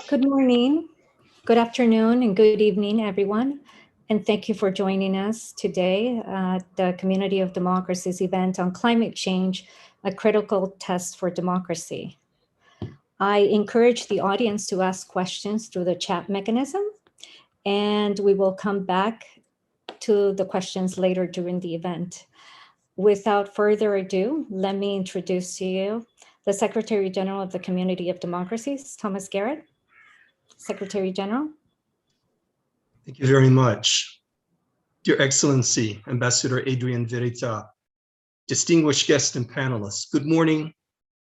Good morning, good afternoon, and good evening, everyone. And thank you for joining us today at the Community of Democracies event on climate change, a critical test for democracy. I encourage the audience to ask questions through the chat mechanism, and we will come back to the questions later during the event. Without further ado, let me introduce to you the Secretary General of the Community of Democracies, Thomas Garrett. Secretary General. Thank you very much. Dear Excellency, Ambassador Adrian Verita, distinguished guests and panelists, good morning,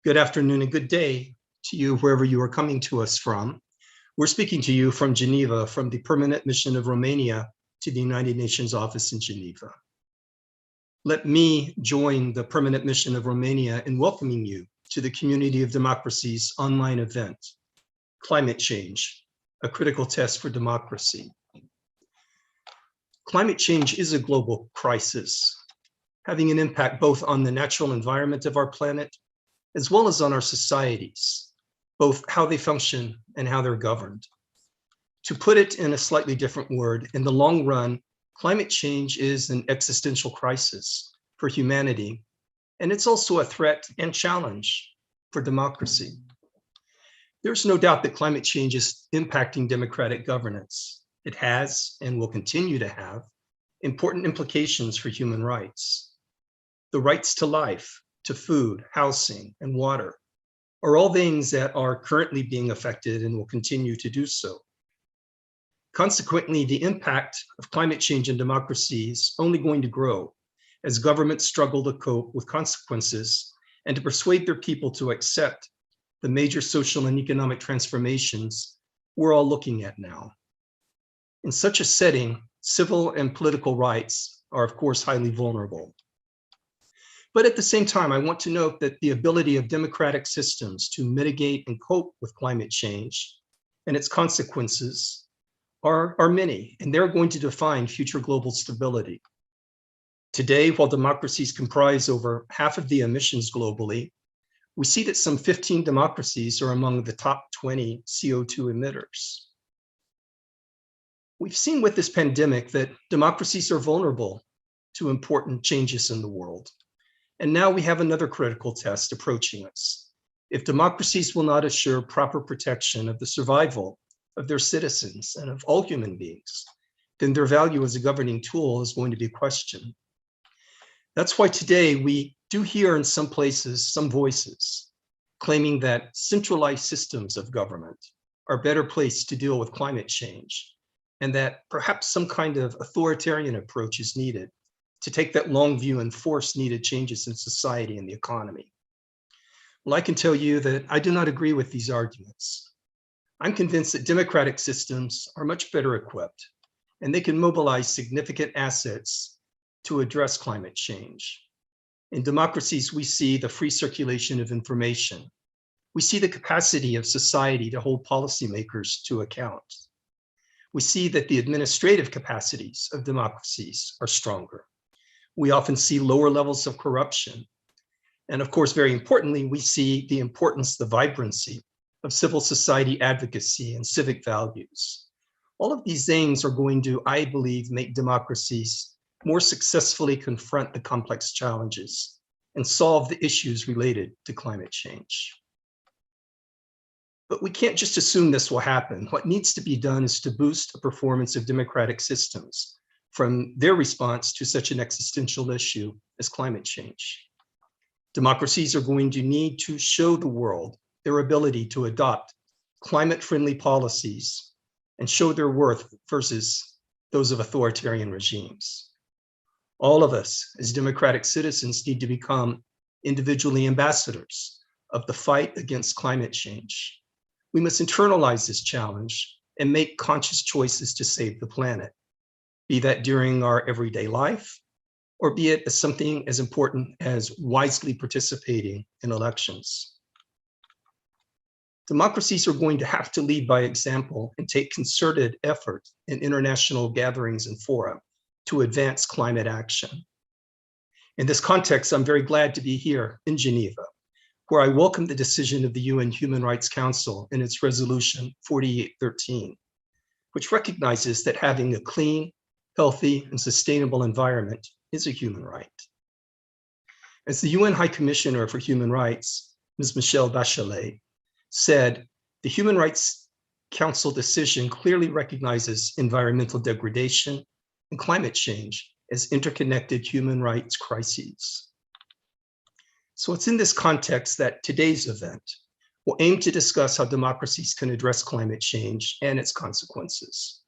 good afternoon, and good day to you wherever you are coming to us from. We're speaking to you from Geneva, from the Permanent Mission of Romania to the United Nations Office in Geneva. Let me join the Permanent Mission of Romania in welcoming you to the Community of Democracies online event, Climate Change, a critical test for democracy. Climate change is a global crisis, having an impact both on the natural environment of our planet, as well as on our societies, both how they function and how they're governed. To put it in a slightly different word, in the long run, climate change is an existential crisis for humanity, and it's also a threat and challenge for democracy. There's no doubt that climate change is impacting democratic governance. It has and will continue to have important implications for human rights. The rights to life, to food, housing, and water are all things that are currently being affected and will continue to do so. Consequently, the impact of climate change in democracy is only going to grow as governments struggle to cope with consequences and to persuade their people to accept the major social and economic transformations we're all looking at now. In such a setting, civil and political rights are, of course, highly vulnerable. But at the same time, I want to note that the ability of democratic systems to mitigate and cope with climate change and its consequences are many, and they're going to define future global stability. Today, while democracies comprise over half of the emissions globally, we see that some 15 democracies are among the top 20 CO2 emitters. We've seen with this pandemic that democracies are vulnerable to important changes in the world. And now we have another critical test approaching us. If democracies will not assure proper protection of the survival of their citizens and of all human beings, then their value as a governing tool is going to be questioned. That's why today we do hear in some places some voices claiming that centralized systems of government are better placed to deal with climate change, and that perhaps some kind of authoritarian approach is needed to take that long view and force needed changes in society and the economy. Well, I can tell you that I do not agree with these arguments. I'm convinced that democratic systems are much better equipped, and they can mobilize significant assets to address climate change. In democracies, we see the free circulation of information. We see the capacity of society to hold policymakers to account. We see that the administrative capacities of democracies are stronger. We often see lower levels of corruption. And of course, very importantly, we see the importance, the vibrancy of civil society advocacy and civic values. All of these things are going to, I believe, make democracies more successfully confront the complex challenges and solve the issues related to climate change. But we can't just assume this will happen. What needs to be done is to boost the performance of democratic systems from their response to such an existential issue as climate change. Democracies are going to need to show the world their ability to adopt climate-friendly policies and show their worth versus those of authoritarian regimes. All of us as democratic citizens need to become individually ambassadors of the fight against climate change. We must internalize this challenge and make conscious choices to save the planet, be that during our everyday life, or be it as something as important as wisely participating in elections. Democracies are going to have to lead by example and take concerted effort in international gatherings and fora to advance climate action. In this context, I'm very glad to be here in Geneva where I welcome the decision of the UN Human Rights Council in its resolution 4813, which recognizes that having a clean, healthy, and sustainable environment is a human right. As the UN High Commissioner for Human Rights, Ms. Michelle Bachelet, said, the Human Rights Council decision clearly recognizes environmental degradation and climate change as interconnected human rights crises. So it's in this context that today's event will aim to discuss how democracies can address climate change and its consequences.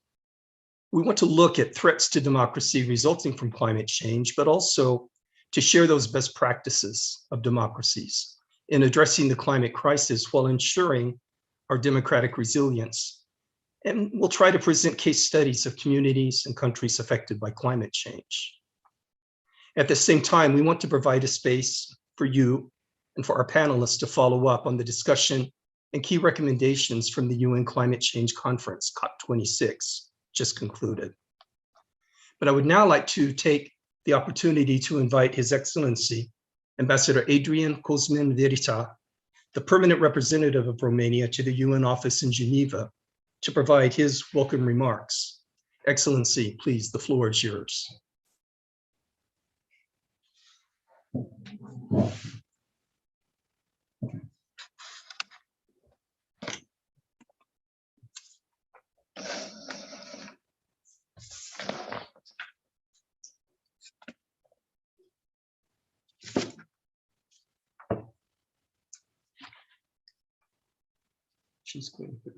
We want to look at threats to democracy resulting from climate change, but also to share those best practices of democracies in addressing the climate crisis while ensuring our democratic resilience. And we'll try to present case studies of communities and countries affected by climate change. At the same time, we want to provide a space for you and for our panelists to follow up on the discussion and key recommendations from the UN Climate Change Conference, COP26, just concluded. But I would now like to take the opportunity to invite His Excellency, Ambassador Adrian Cosmin Virita, the permanent representative of Romania to the UN office in Geneva, to provide his welcome remarks. Excellency, please, the floor is yours. She's going to put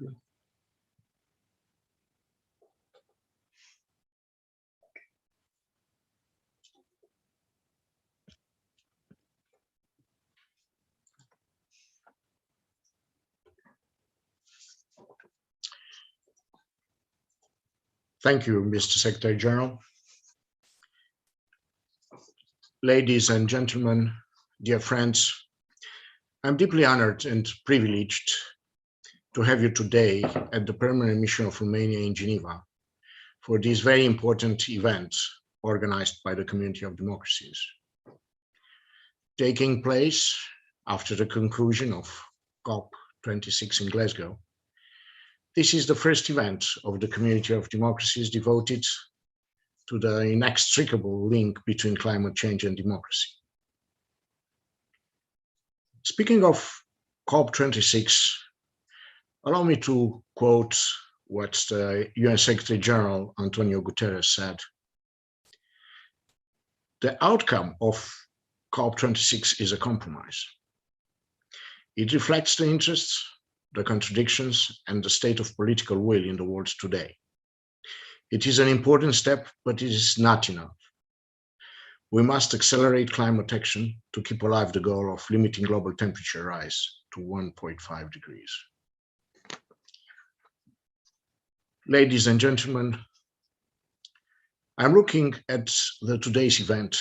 Thank you, Mr. Secretary General. Ladies and gentlemen, dear friends, I'm deeply honored and privileged to have you today at the Permanent Mission of Romania in Geneva for this very important event organized by the Community of Democracies. Taking place after the conclusion of COP26 in Glasgow, this is the first event of the Community of Democracies devoted to the inextricable link between climate change and democracy. Speaking of COP26, allow me to quote what the UN Secretary General Antonio Guterres said. The outcome of COP26 is a compromise. It reflects the interests, the contradictions, and the state of political will in the world today. It is an important step, but it is not enough. We must accelerate climate action to keep alive the goal of limiting global temperature rise to 1.5 degrees. Ladies and gentlemen, I'm looking at today's event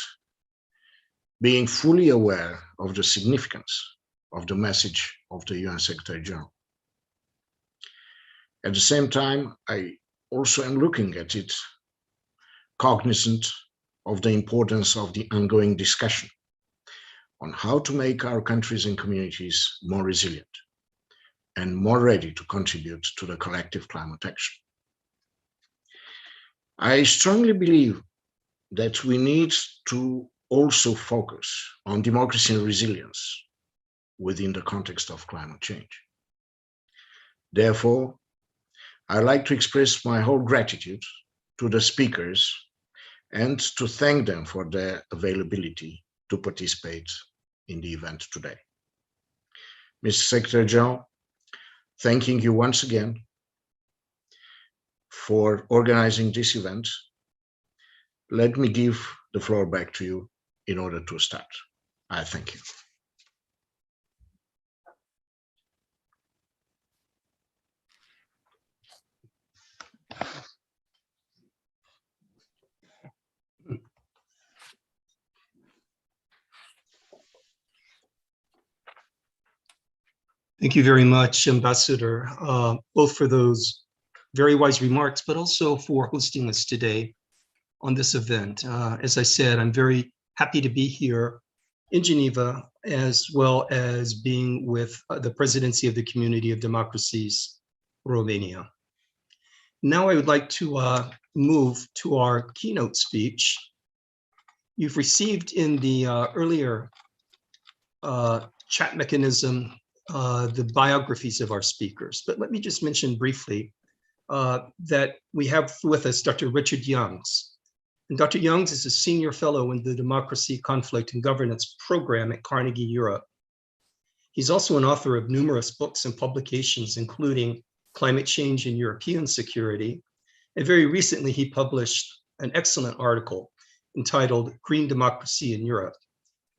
being fully aware of the significance of the message of the UN Secretary General. At the same time, I also am looking at it cognizant of the importance of the ongoing discussion on how to make our countries and communities more resilient and more ready to contribute to the collective climate action. I strongly believe that we need to also focus on democracy and resilience within the context of climate change. Therefore, I'd like to express my whole gratitude to the speakers and to thank them for their availability to participate in the event today. Mr. Secretary General, thanking you once again for organizing this event. Let me give the floor back to you in order to start. I thank you. Thank you very much, Ambassador, both for those very wise remarks, but also for hosting us today on this event. As I said, I'm very happy to be here in Geneva as well as being with the presidency of the Community of Democracies, Romania. Now I would like to move to our keynote speech. You've received in the earlier chat mechanism the biographies of our speakers, but let me just mention briefly that we have with us Dr. Richard Youngs. And Dr. Youngs is a senior fellow in the Democracy, Conflict, and Governance program at Carnegie Europe. He's also an author of numerous books and publications, including Climate Change and European Security. And very recently, he published an excellent article entitled Green Democracy in Europe.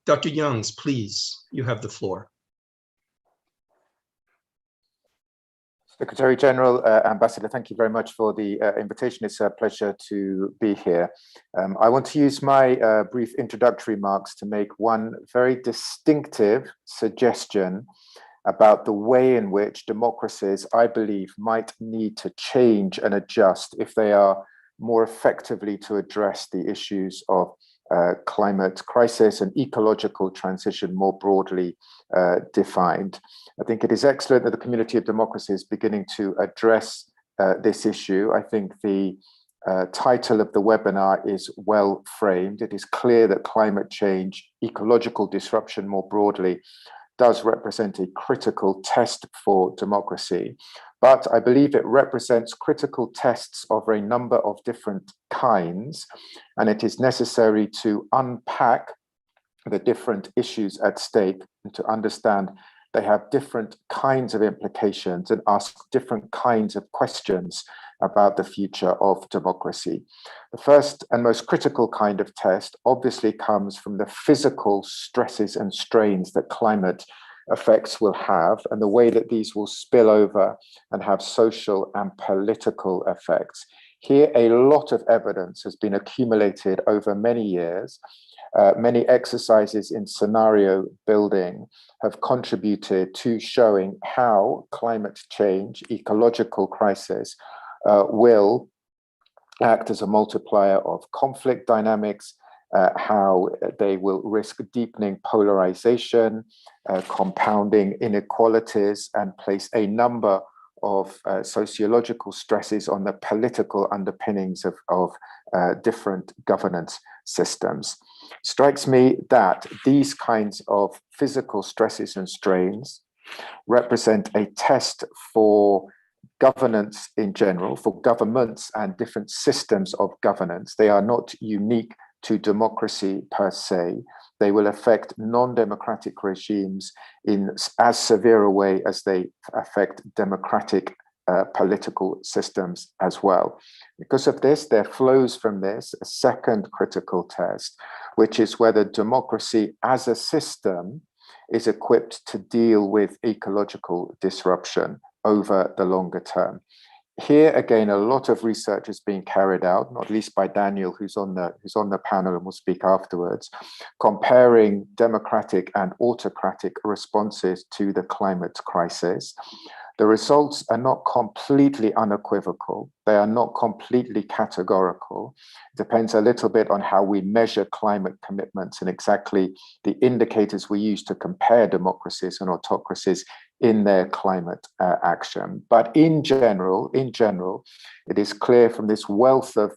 Dr. Youngs, please, you have the floor. Secretary General, Ambassador, thank you very much for the invitation. It's a pleasure to be here. I want to use my brief introductory remarks to make one very distinctive suggestion about the way in which democracies, I believe, might need to change and adjust if they are more effectively to address the issues of climate crisis and ecological transition more broadly defined. I think it is excellent that the Community of Democracy is beginning to address this issue. I think the title of the webinar is well framed. It is clear that climate change, ecological disruption more broadly, does represent a critical test for democracy. But I believe it represents critical tests of a number of different kinds, and it is necessary to unpack the different issues at stake and to understand they have different kinds of implications and ask different kinds of questions about the future of democracy. The first and most critical kind of test obviously comes from the physical stresses and strains that climate effects will have and the way that these will spill over and have social and political effects. Here, a lot of evidence has been accumulated over many years. Many exercises in scenario building have contributed to showing how climate change, ecological crisis, will act as a multiplier of conflict dynamics, how they will risk deepening polarization, compounding inequalities, and place a number of sociological stresses on the political underpinnings of different governance systems. Strikes me that these kinds of physical stresses and strains represent a test for governance in general, for governments and different systems of governance. They are not unique to democracy per se. They will affect non-democratic regimes in as severe a way as they affect democratic political systems as well. Because of this, there flows from this a second critical test, which is whether democracy as a system is equipped to deal with ecological disruption over the longer term. Here again, a lot of research is being carried out, not least by Daniel, who's on the panel and will speak afterwards, comparing democratic and autocratic responses to the climate crisis. The results are not completely unequivocal. They are not completely categorical. It depends a little bit on how we measure climate commitments and exactly the indicators we use to compare democracies and autocracies in their climate action. But in general, it is clear from this wealth of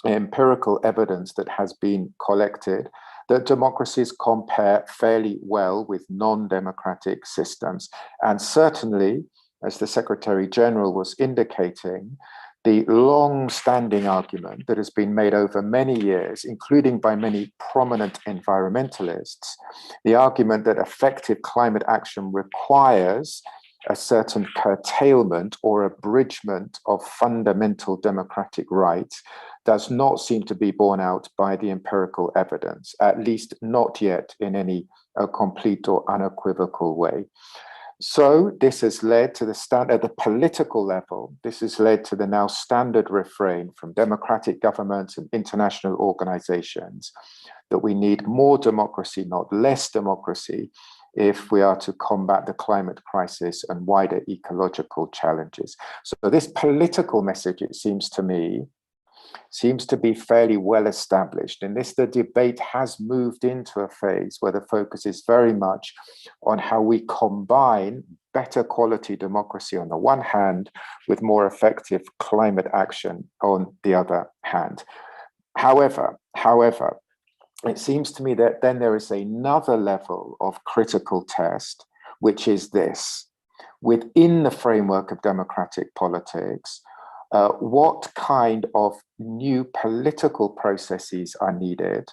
empirical evidence that has been collected that democracies compare fairly well with non-democratic systems. And certainly, as the Secretary General was indicating, the long-standing argument that has been made over many years, including by many prominent environmentalists, the argument that effective climate action requires a certain curtailment or abridgment of fundamental democratic rights, does not seem to be borne out by the empirical evidence, at least not yet in any complete or unequivocal way. So this has led to at the political level, this has led to the now standard refrain from democratic governments and international organizations that we need more democracy, not less democracy, if we are to combat the climate crisis and wider ecological challenges. So this political message, it seems to me, seems to be fairly well established. In this, the debate has moved into a phase where the focus is very much on how we combine better quality democracy on the one hand with more effective climate action on the other hand. However, it seems to me that then there is another level of critical test, which is this: within the framework of democratic politics, what kind of new political processes are needed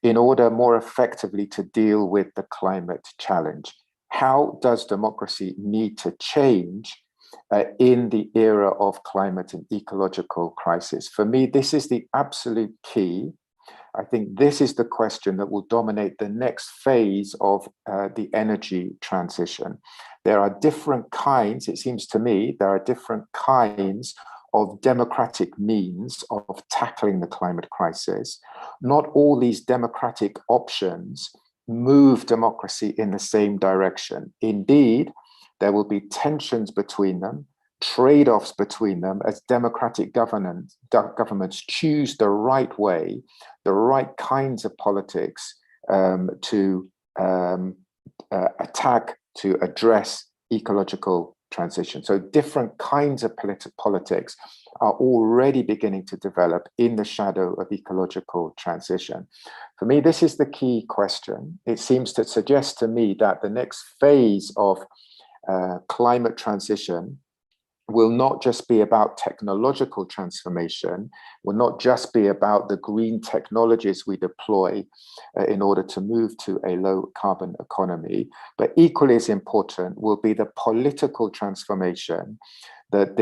in order more effectively to deal with the climate challenge? How does democracy need to change in the era of climate and ecological crisis? For me, this is the absolute key. I think this is the question that will dominate the next phase of the energy transition. There are different kinds, it seems to me, there are different kinds of democratic means of tackling the climate crisis. Not all these democratic options move democracy in the same direction. Indeed, there will be tensions between them, trade-offs between them as democratic governments choose the right way, the right kinds of politics to attack, to address ecological transition. So different kinds of politics are already beginning to develop in the shadow of ecological transition. For me, this is the key question. It seems to suggest to me that the next phase of climate transition will not just be about technological transformation, will not just be about the green technologies we deploy in order to move to a low carbon economy, but equally as important will be the political transformation that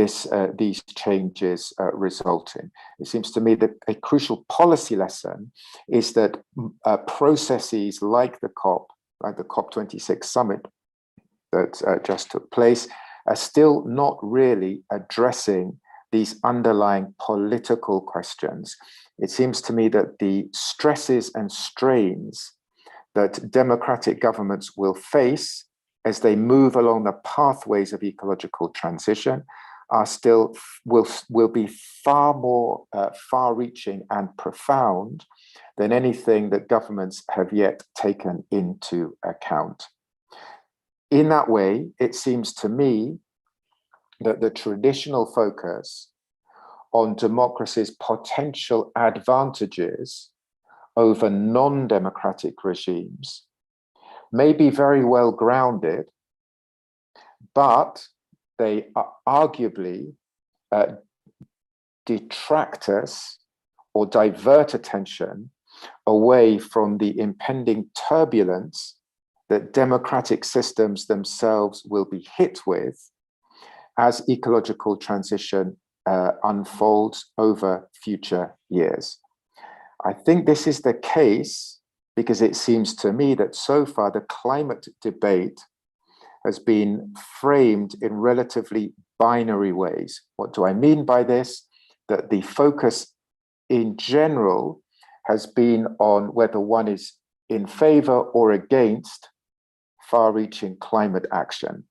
these changes result in. It seems to me that a crucial policy lesson is that processes like the COP26 summit that just took place are still not really addressing these underlying political questions. It seems to me that the stresses and strains that democratic governments will face as they move along the pathways of ecological transition are still will be far more far-reaching and profound than anything that governments have yet taken into account. In that way, it seems to me that the traditional focus on democracy's potential advantages over non-democratic regimes may be very well grounded, but they are arguably detract us or divert attention away from the impending turbulence that democratic systems themselves will be hit with as ecological transition unfolds over future years. I think this is the case because it seems to me that so far the climate debate has been framed in relatively binary ways. What do I mean by this? That the focus in general has been on whether one is in favor or against far-reaching climate action.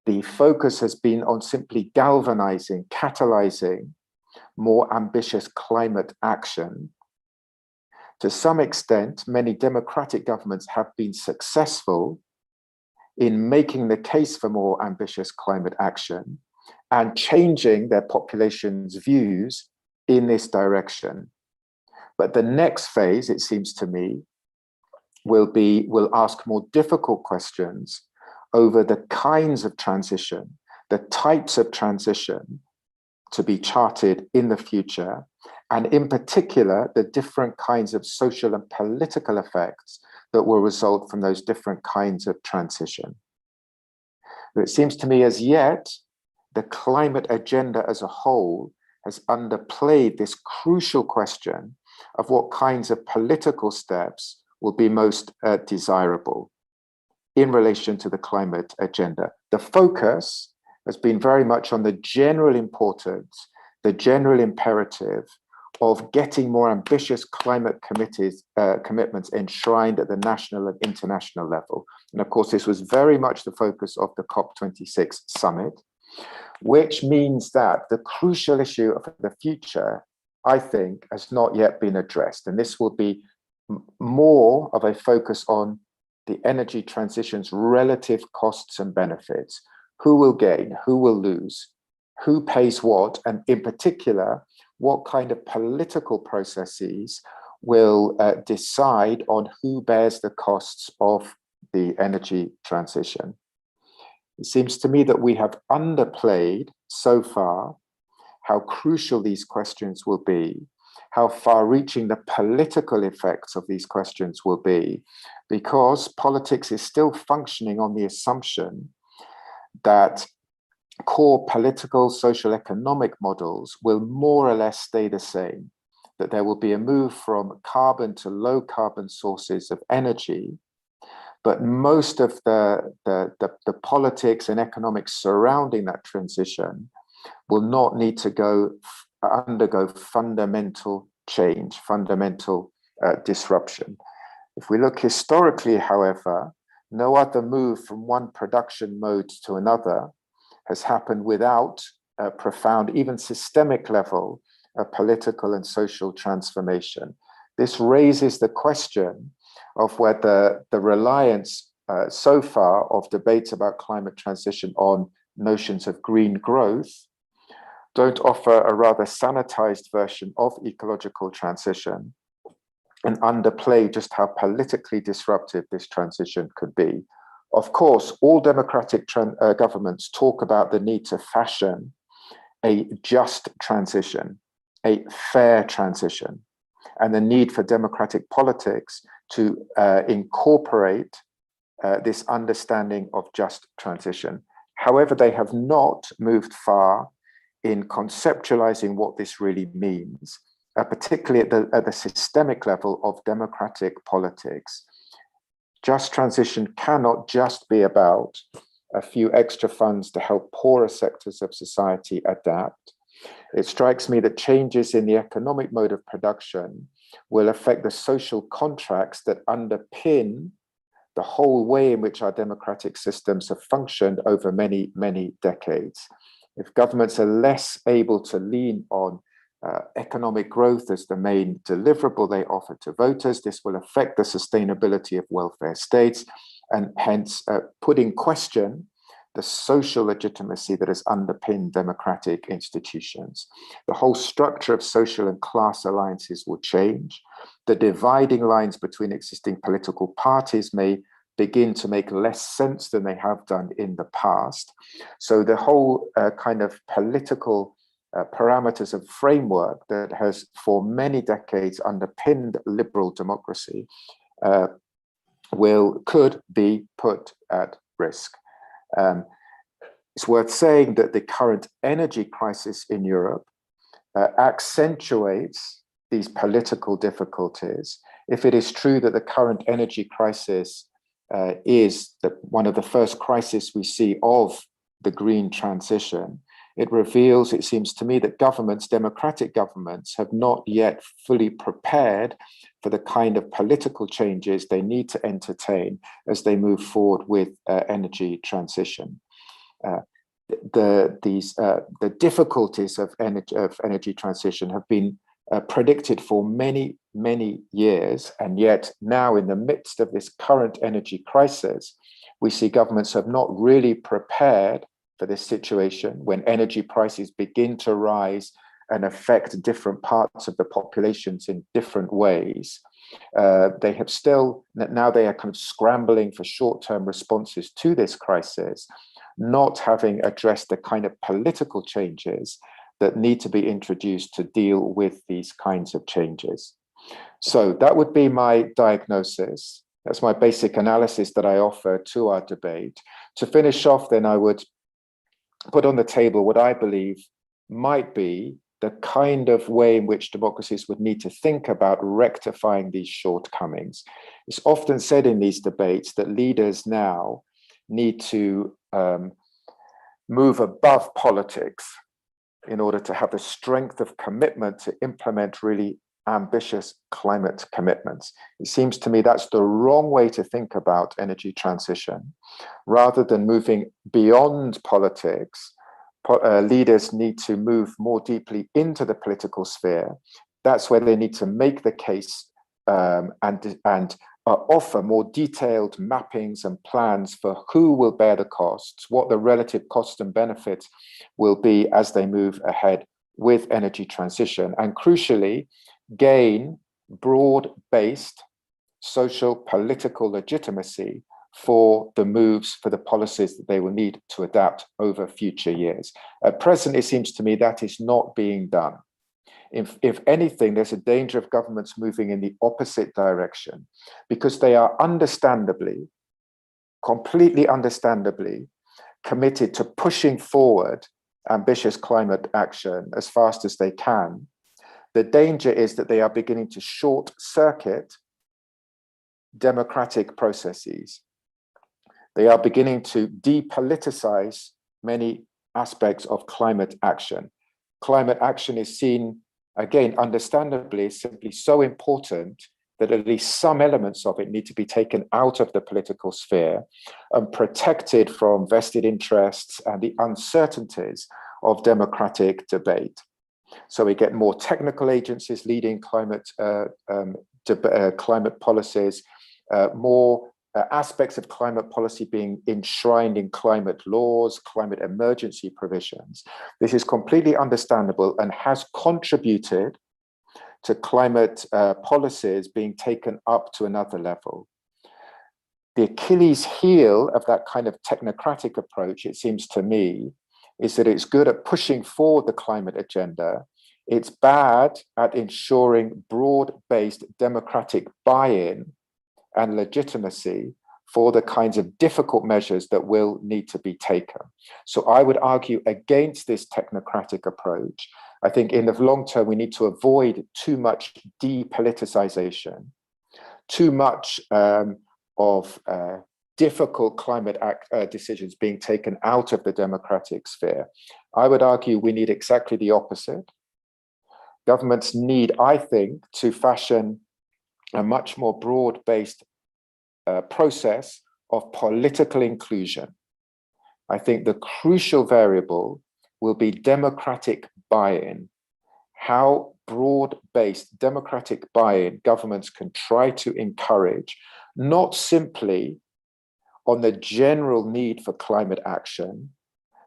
The focus has been on simply galvanizing, catalyzing more ambitious climate action. To some extent, many democratic governments have been successful in making the case for more ambitious climate action and changing their population's views in this direction. But the next phase, it seems to me, will ask more difficult questions over the kinds of transition, the types of transition to be charted in the future, and in particular, the different kinds of social and political effects that will result from those different kinds of transition. But it seems to me as yet, the climate agenda as a whole has underplayed this crucial question of what kinds of political steps will be most desirable in relation to the climate agenda. The focus has been very much on the general importance, the general imperative of getting more ambitious climate commitments enshrined at the national and international level. And of course, this was very much the focus of the COP26 summit, which means that the crucial issue of the future I think, has not yet been addressed. And this will be more of a focus on the energy transition's relative costs and benefits. Who will gain? Who will lose? Who pays what? And in particular, what kind of political processes will decide on who bears the costs of the energy transition? It seems to me that we have underplayed so far how crucial these questions will be, how far-reaching the political effects of these questions will be, because politics is still functioning on the assumption that core political, social, economic models will more or less stay the same, that there will be a move from carbon to low carbon sources of energy, but most of the politics and economics surrounding that transition will not need to undergo fundamental change, fundamental disruption. If we look historically, however, no other move from one production mode to another has happened without a profound, even systemic level of political and social transformation. This raises the question of whether the reliance so far of debates about climate transition on notions of green growth don't offer a rather sanitized version of ecological transition and underplay just how politically disruptive this transition could be. Of course, all democratic governments talk about the need to fashion a just transition, a fair transition, and the need for democratic politics to incorporate this understanding of just transition. However, they have not moved far in conceptualizing what this really means, particularly at the systemic level of democratic politics. Just transition cannot just be about a few extra funds to help poorer sectors of society adapt. It strikes me that changes in the economic mode of production will affect the social contracts that underpin the whole way in which our democratic systems have functioned over many, many decades. If governments are less able to lean on economic growth as the main deliverable they offer to voters, this will affect the sustainability of welfare states and hence put in question the social legitimacy that has underpinned democratic institutions. The whole structure of social and class alliances will change. The dividing lines between existing political parties may begin to make less sense than they have done in the past. So the whole kind of political parameters and framework that has for many decades underpinned liberal democracy could be put at risk. It's worth saying that the current energy crisis in Europe accentuates these political difficulties. If it is true that the current energy crisis is one of the first crises we see of the green transition, it reveals, it seems to me, that governments, democratic governments, have not yet fully prepared for the kind of political changes they need to entertain as they move forward with energy transition. The difficulties of energy transition have been predicted for many, many years, and yet now in the midst of this current energy crisis, we see governments have not really prepared for this situation when energy prices begin to rise and affect different parts of the populations in different ways. They have still, now they are kind of scrambling for short-term responses to this crisis, not having addressed the kind of political changes that need to be introduced to deal with these kinds of changes. So that would be my diagnosis. That's my basic analysis that I offer to our debate. To finish off, then I would put on the table what I believe might be the kind of way in which democracies would need to think about rectifying these shortcomings. It's often said in these debates that leaders now need to move above politics in order to have the strength of commitment to implement really ambitious climate commitments. It seems to me that's the wrong way to think about energy transition. Rather than moving beyond politics leaders need to move more deeply into the political sphere. That's where they need to make the case and offer more detailed mappings and plans for who will bear the costs, what the relative costs and benefits will be as they move ahead with energy transition, and crucially, gain broad-based social political legitimacy for the moves, for the policies that they will need to adapt over future years. At present, it seems to me that is not being done. If anything, there's a danger of governments moving in the opposite direction because they are understandably, completely understandably, committed to pushing forward ambitious climate action as fast as they can. The danger is that they are beginning to short circuit democratic processes. They are beginning to depoliticize many aspects of climate action. Climate action is seen, again, understandably, simply so important that at least some elements of it need to be taken out of the political sphere and protected from vested interests and the uncertainties of democratic debate. So we get more technical agencies leading climate policies, more aspects of climate policy being enshrined in climate laws, climate emergency provisions. This is completely understandable and has contributed to climate policies being taken up to another level. The Achilles heel of that kind of technocratic approach, it seems to me, is that it's good at pushing forward the climate agenda. It's bad at ensuring broad-based democratic buy-in and legitimacy for the kinds of difficult measures that will need to be taken. So I would argue against this technocratic approach. I think in the long term, we need to avoid too much depoliticization, too much of difficult climate decisions being taken out of the democratic sphere. I would argue we need exactly the opposite. Governments need, I think, to fashion a much more broad-based process of political inclusion. I think the crucial variable will be democratic buy-in. How broad-based democratic buy-in governments can try to encourage, not simply on the general need for climate action,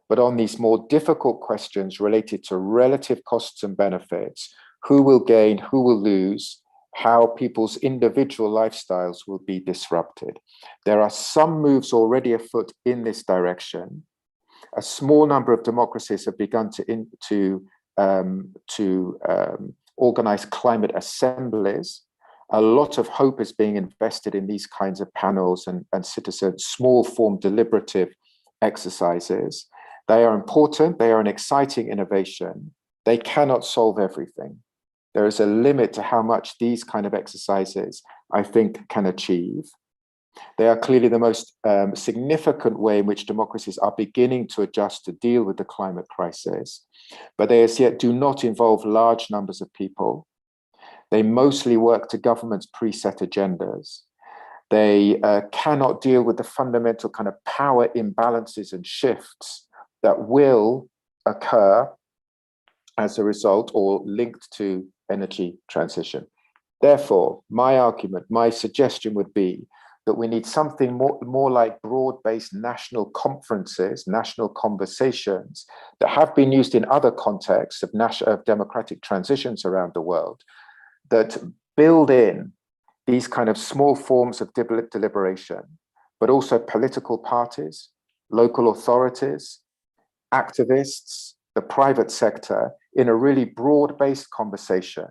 but on these more difficult questions related to relative costs and benefits, who will gain, who will lose, how people's individual lifestyles will be disrupted. There are some moves already afoot in this direction. A small number of democracies have begun to organize climate assemblies. A lot of hope is being invested in these kinds of panels and citizen small form deliberative exercises. They are important, they are an exciting innovation. They cannot solve everything. There is a limit to how much these kind of exercises, I think, can achieve. They are clearly the most significant way in which democracies are beginning to adjust to deal with the climate crisis, but they as yet do not involve large numbers of people. They mostly work to governments' preset agendas. They cannot deal with the fundamental kind of power imbalances and shifts that will occur as a result or linked to energy transition. Therefore, my argument, my suggestion would be that we need something more like broad-based national conferences, national conversations that have been used in other contexts of democratic transitions around the world that build in these kind of small forms of deliberation, but also political parties, local authorities, activists, the private sector in a really broad-based conversation.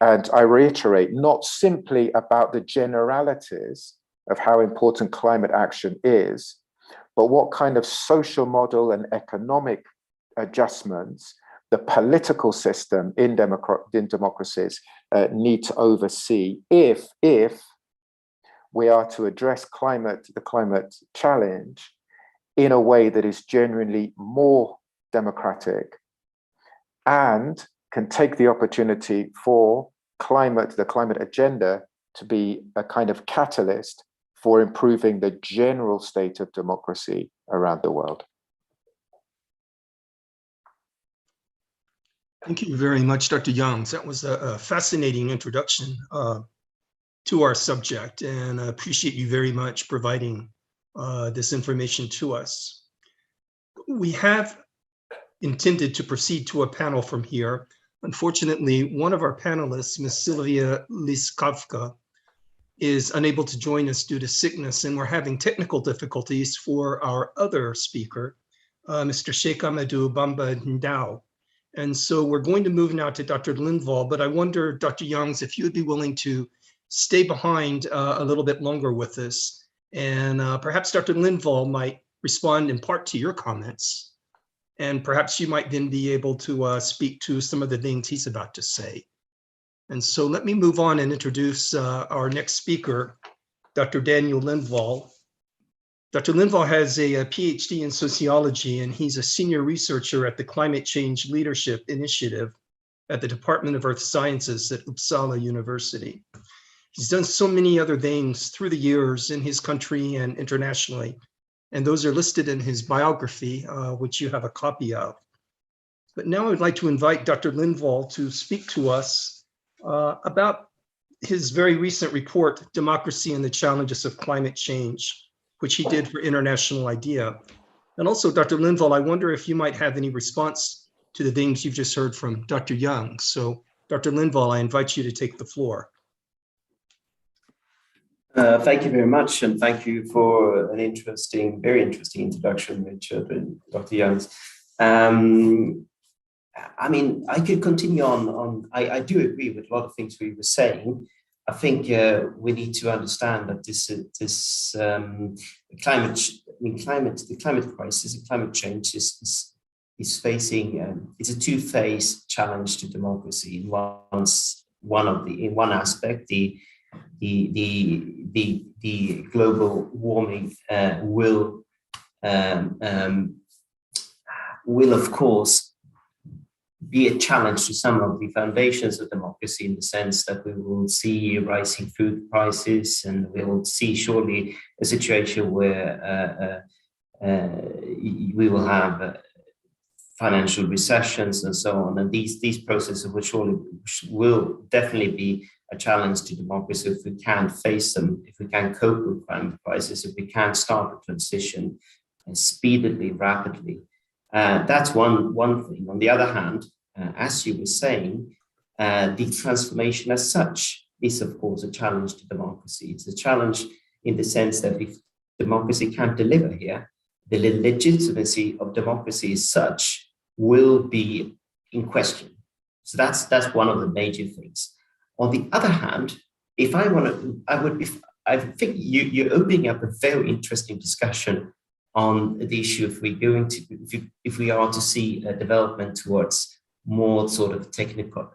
And I reiterate, not simply about the generalities of how important climate action is, but what kind of social model and economic adjustments the political system in democracies need to oversee if we are to address the climate challenge in a way that is genuinely more democratic and can take the opportunity for the climate agenda to be a kind of catalyst for improving the general state of democracy around the world. Thank you very much, Dr. Youngs. That was a fascinating introduction to our subject, and I appreciate you very much providing this information to us. We have intended to proceed to a panel from here. Unfortunately, one of our panelists, Ms. Sylvia Liskavka, is unable to join us due to sickness, and we're having technical difficulties for our other speaker, Mr. Sheikh Amadou Bamba Ndao. And so we're going to move now to Dr. Lindvall, but I wonder, Dr. Youngs, if you would be willing to stay behind a little bit longer with us. And perhaps Dr. Lindvall might respond in part to your comments. And perhaps you might then be able to speak to some of the things he's about to say. And so let me move on and introduce our next speaker, Dr. Daniel Lindvall. Dr. Lindvall has a PhD in sociology, and he's a senior researcher at the Climate Change Leadership Initiative at the Department of Earth Sciences at Uppsala University. He's done so many other things through the years in his country and internationally, and those are listed in his biography, which you have a copy of. But now I'd like to invite Dr. Lindvall to speak to us about his very recent report, Democracy and the Challenges of Climate Change, which he did for International IDEA. And also, Dr. Lindvall, I wonder if you might have any response to the things you've just heard from Dr. Young. So, Dr. Lindvall, I invite you to take the floor. Thank you very much, and thank you for an interesting, very interesting introduction, Richard and Dr. Youngs. I mean, I could continue on. I do agree with a lot of things we were saying. I think we need to understand that the climate crisis and climate change is facing. It's a two-phase challenge to democracy. In one aspect, the global warming will of course be a challenge to some of the foundations of democracy, in the sense that we will see rising food prices, and we will see surely a situation where we will have financial recessions and so on. And these processes will definitely be a challenge to democracy if we can't face them, if we can't cope with climate crisis, if we can't start the transition speedily, rapidly. That's one thing. On the other hand, as you were saying, the transformation as such is, of course, a challenge to democracy. It's a challenge in the sense that if democracy can't deliver here, the legitimacy of democracy as such will be in question. So that's one of the major things. On the other hand, I think you're opening up a very interesting discussion on the issue if we are to see a development towards more sort of technical,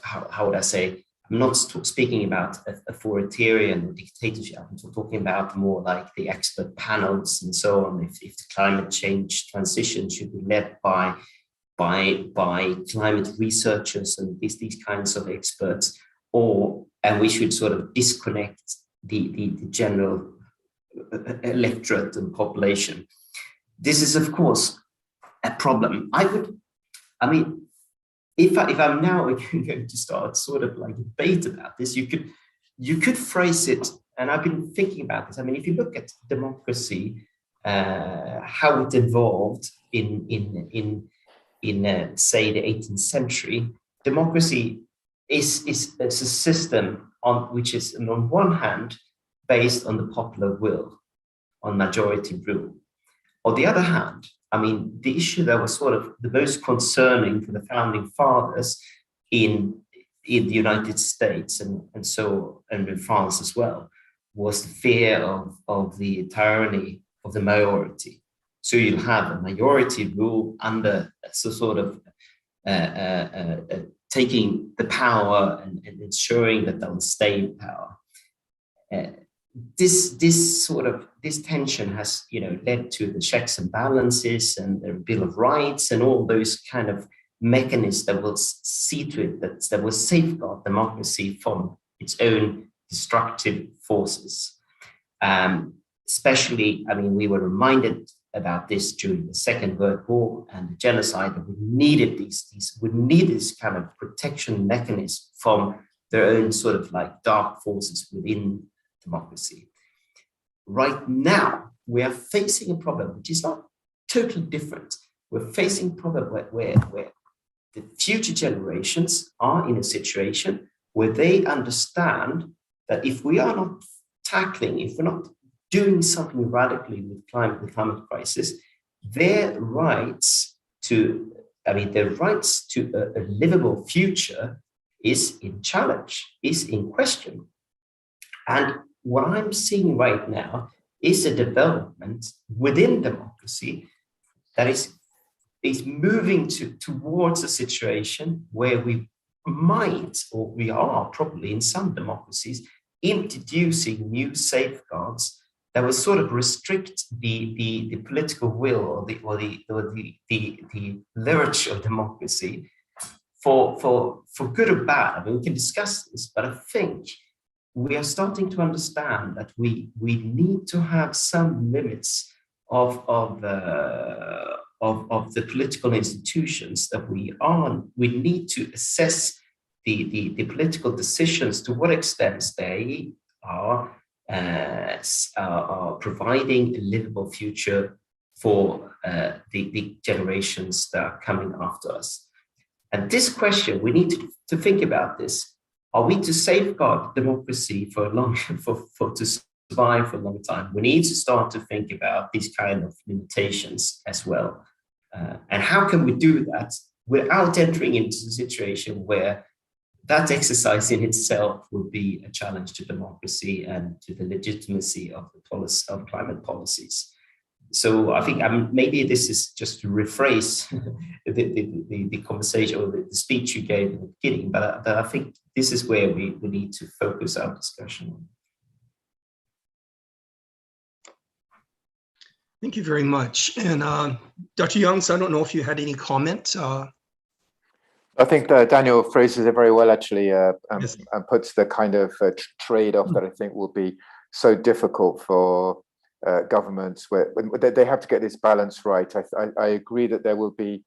how would I say, I'm not speaking about authoritarian or dictatorship, I'm talking about more like the expert panels and so on, if the climate change transition should be led by climate researchers and these kinds of experts, and we should sort of disconnect the general electorate and population. This is, of course, a problem. If I'm now going to start sort of like debate about this, you could phrase it, and I've been thinking about this. I mean, if you look at democracy, how it evolved in say the 18th century, democracy is a system which is on one hand based on the popular will, on majority rule. On the other hand, I mean, the issue that was sort of the most concerning for the founding fathers in the United States and in France as well was the fear of the tyranny of the majority. So you'll have a majority rule under sort of taking the power and ensuring that they'll stay in power. This tension has, led to the checks and balances and the Bill of Rights and all those kind of mechanisms that will see to it that will safeguard democracy from its own destructive forces. Especially, I mean, we were reminded about this during the Second World War and the genocide, that we needed we needed this kind of protection mechanism from their own sort of like dark forces within democracy. Right now, we are facing a problem which is not totally different. We're facing a problem where the future generations are in a situation where they understand that if we are not tackling, if we're not doing something radically with the climate crisis, their rights to a livable future is in challenge, is in question. And what I'm seeing right now is a development within democracy that is moving towards a situation where we might, or we are probably in some democracies, introducing new safeguards that will sort of restrict the political will or the leverage of democracy for good or bad. I mean, we can discuss this, but I think we are starting to understand that we need to have some limits of the political institutions that we on. We need to assess the political decisions, to what extent they are providing a livable future for the generations that are coming after us. And this question, we need to think about this. Are we to safeguard democracy for to survive for a long time? We need to start to think about these kind of limitations as well. And how can we do that without entering into a situation where that exercise in itself would be a challenge to democracy and to the legitimacy of of climate policies? So I think maybe this is just to rephrase the conversation or the speech you gave in the beginning, but I think this is where we need to focus our discussion on. Thank you very much. And Dr. Youngs, I don't know if you had any comment. I think Daniel phrases it very well, actually, Yes. and puts the kind of trade-off that I think will be so difficult for governments, where they have to get this balance right. I agree that there will be,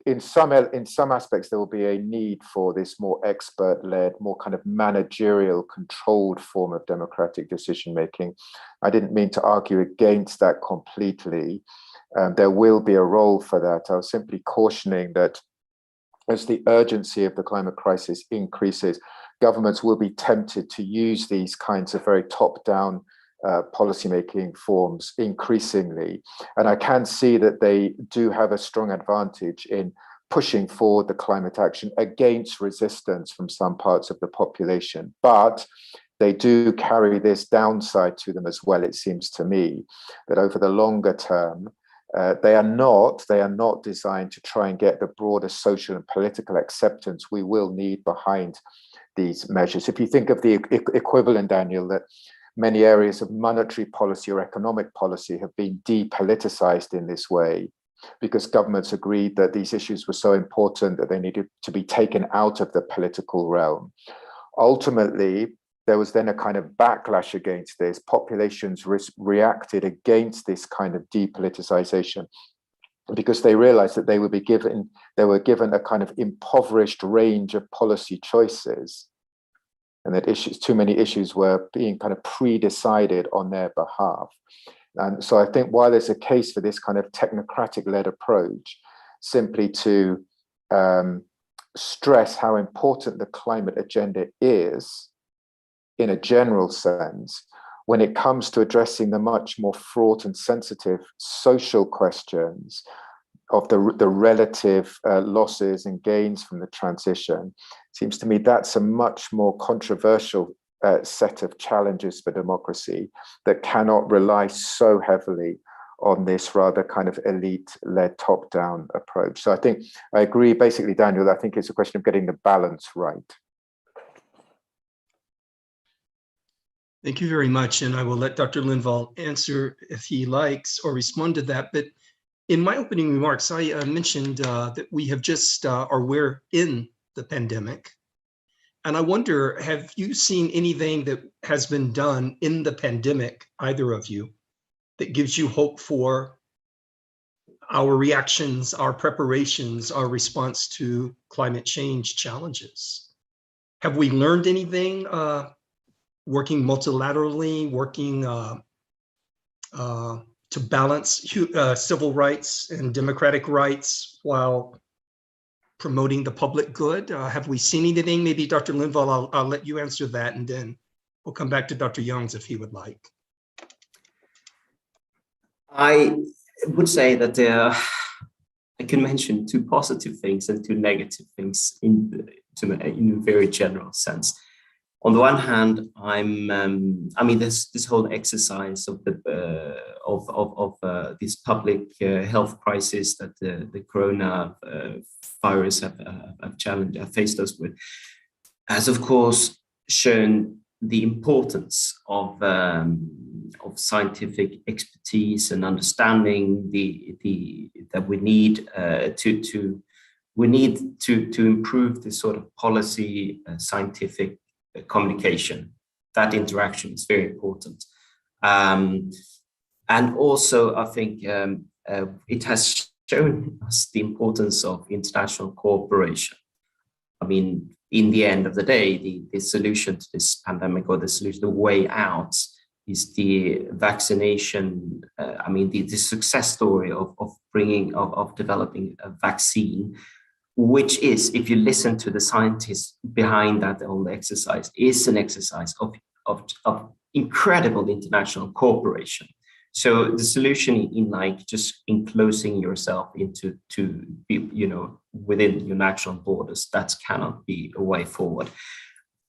in some aspects, there will be a need for this more expert-led, more kind of managerial controlled form of democratic decision-making. I didn't mean to argue against that completely. There will be a role for that. I was simply cautioning that as the urgency of the climate crisis increases, governments will be tempted to use these kinds of very top-down policymaking forms increasingly. And I can see that they do have a strong advantage in pushing forward the climate action against resistance from some parts of the population. But they do carry this downside to them as well, it seems to me, that over the longer term, they are not designed to try and get the broader social and political acceptance we will need behind these measures. If you think of the equivalent, Daniel, that many areas of monetary policy or economic policy have been depoliticized in this way because governments agreed that these issues were so important that they needed to be taken out of the political realm. Ultimately, there was then a kind of backlash against this. Populations reacted against this kind of depoliticization because they realized that they were given a kind of impoverished range of policy choices, and that too many issues were being kind of pre-decided on their behalf. And so I think while there's a case for this kind of technocratic-led approach, simply to stress how important the climate agenda is, in a general sense, when it comes to addressing the much more fraught and sensitive social questions of the relative losses and gains from the transition, seems to me that's a much more controversial set of challenges for democracy that cannot rely so heavily on this rather kind of elite-led top-down approach. So I think I agree, basically, Daniel, I think it's a question of getting the balance right. Thank you very much. And I will let Dr. Lindvall answer if he likes or respond to that. But in my opening remarks, I mentioned that we have just, or we're in the pandemic. And I wonder, have you seen anything that has been done in the pandemic, either of you, that gives you hope for our reactions, our preparations, our response to climate change challenges? Have we learned anything working multilaterally, working to balance civil rights and democratic rights while promoting the public good? Have we seen anything? Maybe Dr. Linval, I'll let you answer that, and then we'll come back to Dr. Youngs if he would like. I would say that I can mention two positive things and two negative things in a very general sense. On the one hand, I mean, this whole exercise of this public health crisis that the corona virus have faced us with, has of course shown the importance of scientific expertise and understanding that we need to improve this sort of policy scientific communication. That interaction is very important. And also, I think it has shown us the importance of international cooperation. I mean, in the end of the day, the solution to this pandemic, or the solution, the way out, is the vaccination. I mean, the success story of developing a vaccine, which is, if you listen to the scientists behind that whole exercise, is an exercise of incredible international cooperation. So the solution in like just enclosing yourself into within your national borders, that cannot be a way forward.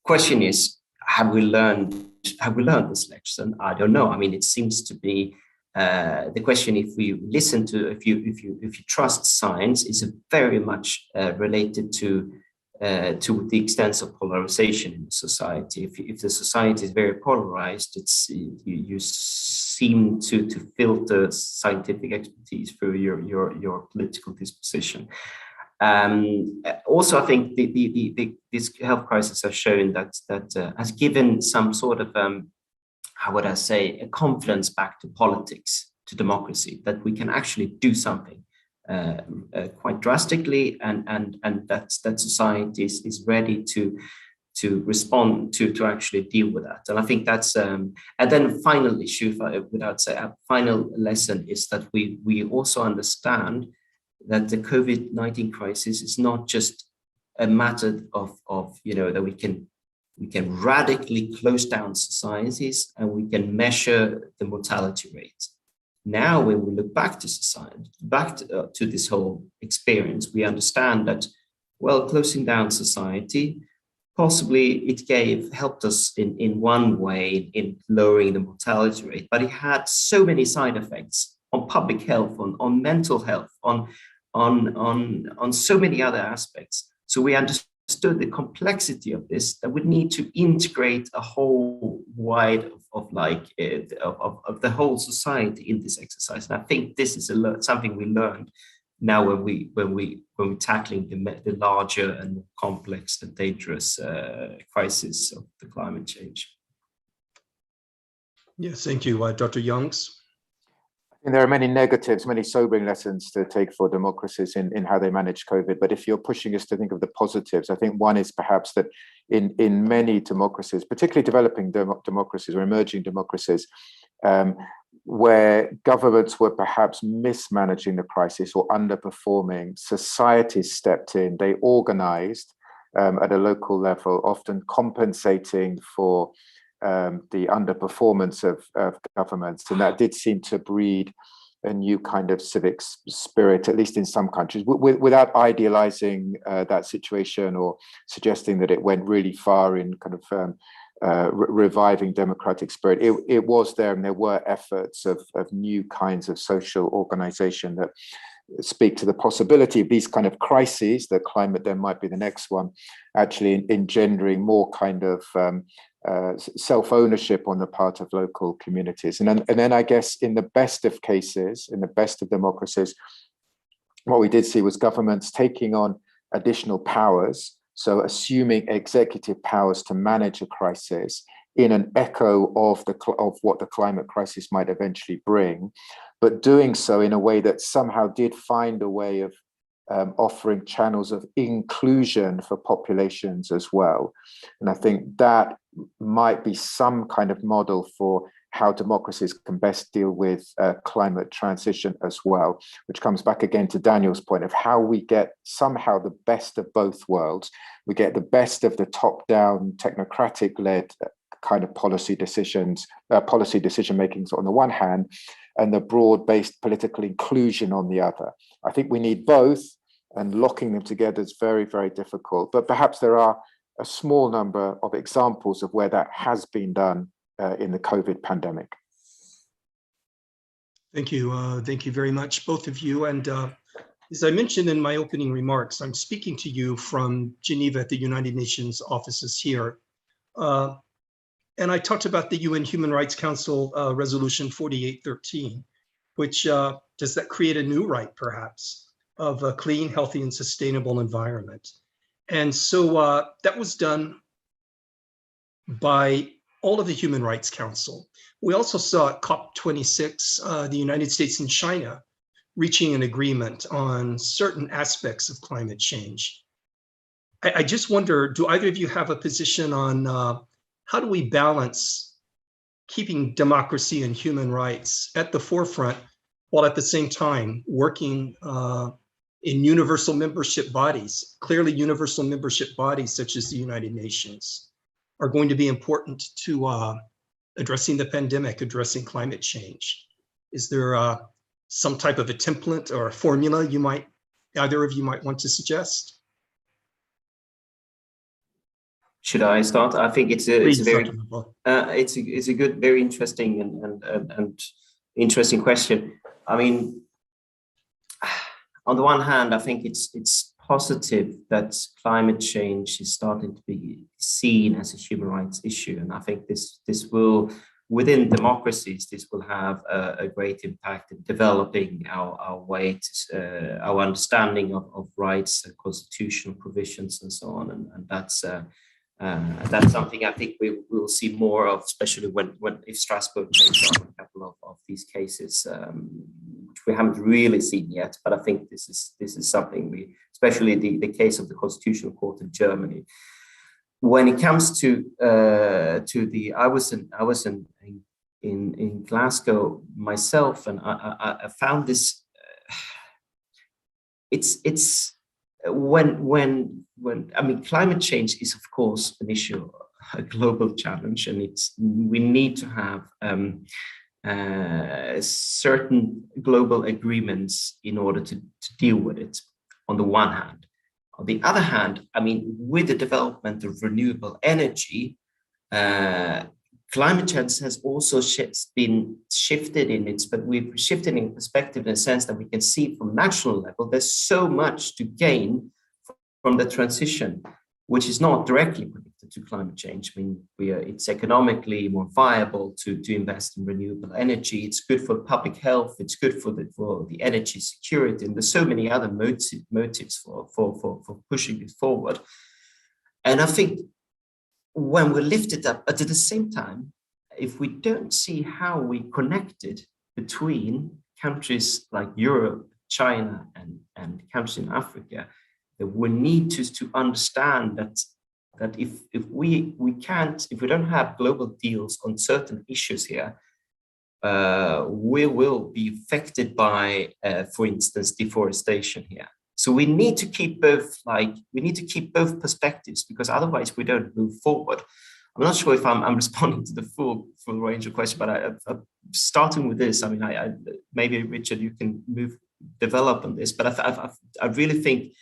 Question is, have we learned this lesson? I don't know. I mean, it seems to be the question. If you trust science, is very much related to the extent of polarization in society. If the society is very polarized, you seem to filter scientific expertise through your political disposition. Also, I think this health crisis has shown that has given some sort of how would I say, a confidence back to politics, to democracy, that we can actually do something quite drastically, and that society is ready to respond to actually deal with that. And I think that's and then finally, Shufa, without saying, a final lesson is that we also understand that the COVID-19 crisis is not just a matter of that we can radically close down societies and we can measure the mortality rate. Now, when we look back to society, to this whole experience, we understand that, well, closing down society, possibly it helped us in one way in lowering the mortality rate, but it had so many side effects on public health, on mental health, on so many other aspects. So we understood the complexity of this, that we need to integrate a whole wide of the whole society in this exercise. And I think this is something we learned now when we're tackling the larger and more complex and dangerous crisis of the climate change. Yes, thank you, Dr. Youngs. And there are many negatives, many sobering lessons to take for democracies in how they manage COVID. But if you're pushing us to think of the positives, I think one is perhaps that in many democracies, particularly developing democracies or emerging democracies, where governments were perhaps mismanaging the crisis or underperforming, societies stepped in, they organized at a local level, often compensating for the underperformance of governments, and that did seem to breed a new kind of civic spirit, at least in some countries, without idealizing that situation or suggesting that it went really far in kind of reviving democratic spirit. It was there, and there were efforts of new kinds of social organization that speak to the possibility of these kind of crises, the climate then might be the next one, actually engendering more kind of self-ownership on the part of local communities. And then I guess in the best of cases, in the best of democracies, what we did see was governments taking on additional powers, so assuming executive powers to manage a crisis in an echo of what the climate crisis might eventually bring, but doing so in a way that somehow did find a way of offering channels of inclusion for populations as well. And I think that might be some kind of model for how democracies can best deal with climate transition as well, which comes back again to Daniel's point of how we get somehow the best of both worlds. We get the best of the top-down, technocratic-led kind of policy decision makings on the one hand, and the broad-based political inclusion on the other. I think we need both, and locking them together is very, very difficult. But perhaps there are a small number of examples of where that has been done in the COVID pandemic. Thank you. Thank you very much, both of you. And as I mentioned in my opening remarks, I'm speaking to you from Geneva at the United Nations offices here. And I talked about the UN Human Rights Council Resolution 4813, which does that create a new right, perhaps, of a clean, healthy, and sustainable environment. And so that was done by all of the Human Rights Council. We also saw at COP26, the United States and China reaching an agreement on certain aspects of climate change. I just wonder, do either of you have a position on how do we balance keeping democracy and human rights at the forefront while at the same time working in universal membership bodies? Clearly, universal membership bodies such as the United Nations are going to be important to addressing the pandemic, addressing climate change. Is there some type of a template or a formula either of you might want to suggest? Should I start? I think it's a good, very interesting and interesting question. I mean, on the one hand, I think it's positive that climate change is starting to be seen as a human rights issue, and I think this will, within democracies, this will have a great impact in developing our way to, our understanding of rights, constitutional provisions, and so on, and that's something I think we will see more of, especially if Strasbourg takes on a couple of these cases, which we haven't really seen yet. But I think this is something especially the case of the Constitutional Court in Germany. When it comes to I was in Glasgow myself, and I found this. It's when I mean, climate change is of course an issue, a global challenge, and we need to have certain global agreements in order to deal with it, on the one hand. On the other hand, I mean, with the development of renewable energy, climate change has also been shifted but we've shifted in perspective in the sense that we can see from national level, there's so much to gain from the transition, which is not directly connected to climate change. I mean, it's economically more viable to invest in renewable energy. It's good for public health. It's good for the energy security. And there's so many other motives for pushing it forward. And I think when we lift it up, but at the same time, if we don't see how we connected between countries like Europe, China, and countries in Africa, that we need to understand that if we don't have global deals on certain issues here, we will be affected by, for instance, deforestation here. So we need to keep both perspectives, because otherwise we don't move forward. I'm not sure if I'm responding to the full range of questions, but starting with this, I mean, I maybe Richard, you can develop on this, but I really think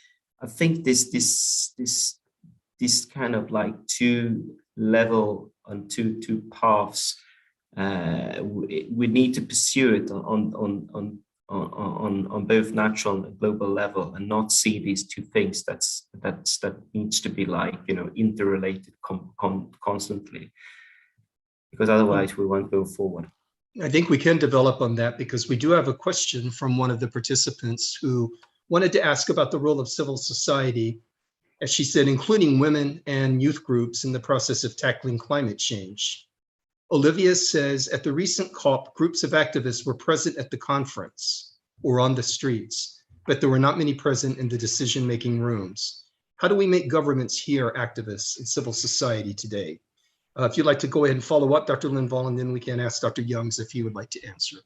this kind of like two level and two paths, we need to pursue it on both natural and global level, and not see these two things that needs to be like, you know, interrelated constantly, because otherwise we won't go forward. I think we can develop on that, because we do have a question from one of the participants who wanted to ask about the role of civil society as she said, including women and youth groups in the process of tackling climate change. Olivia says, at the recent COP, groups of activists were present at the conference or on the streets, but there were not many present in the decision-making rooms. How do we make governments hear activists and civil society today? If you'd like to go ahead and follow up, Dr. Lindvall, and then we can ask Dr. Youngs if he would like to answer.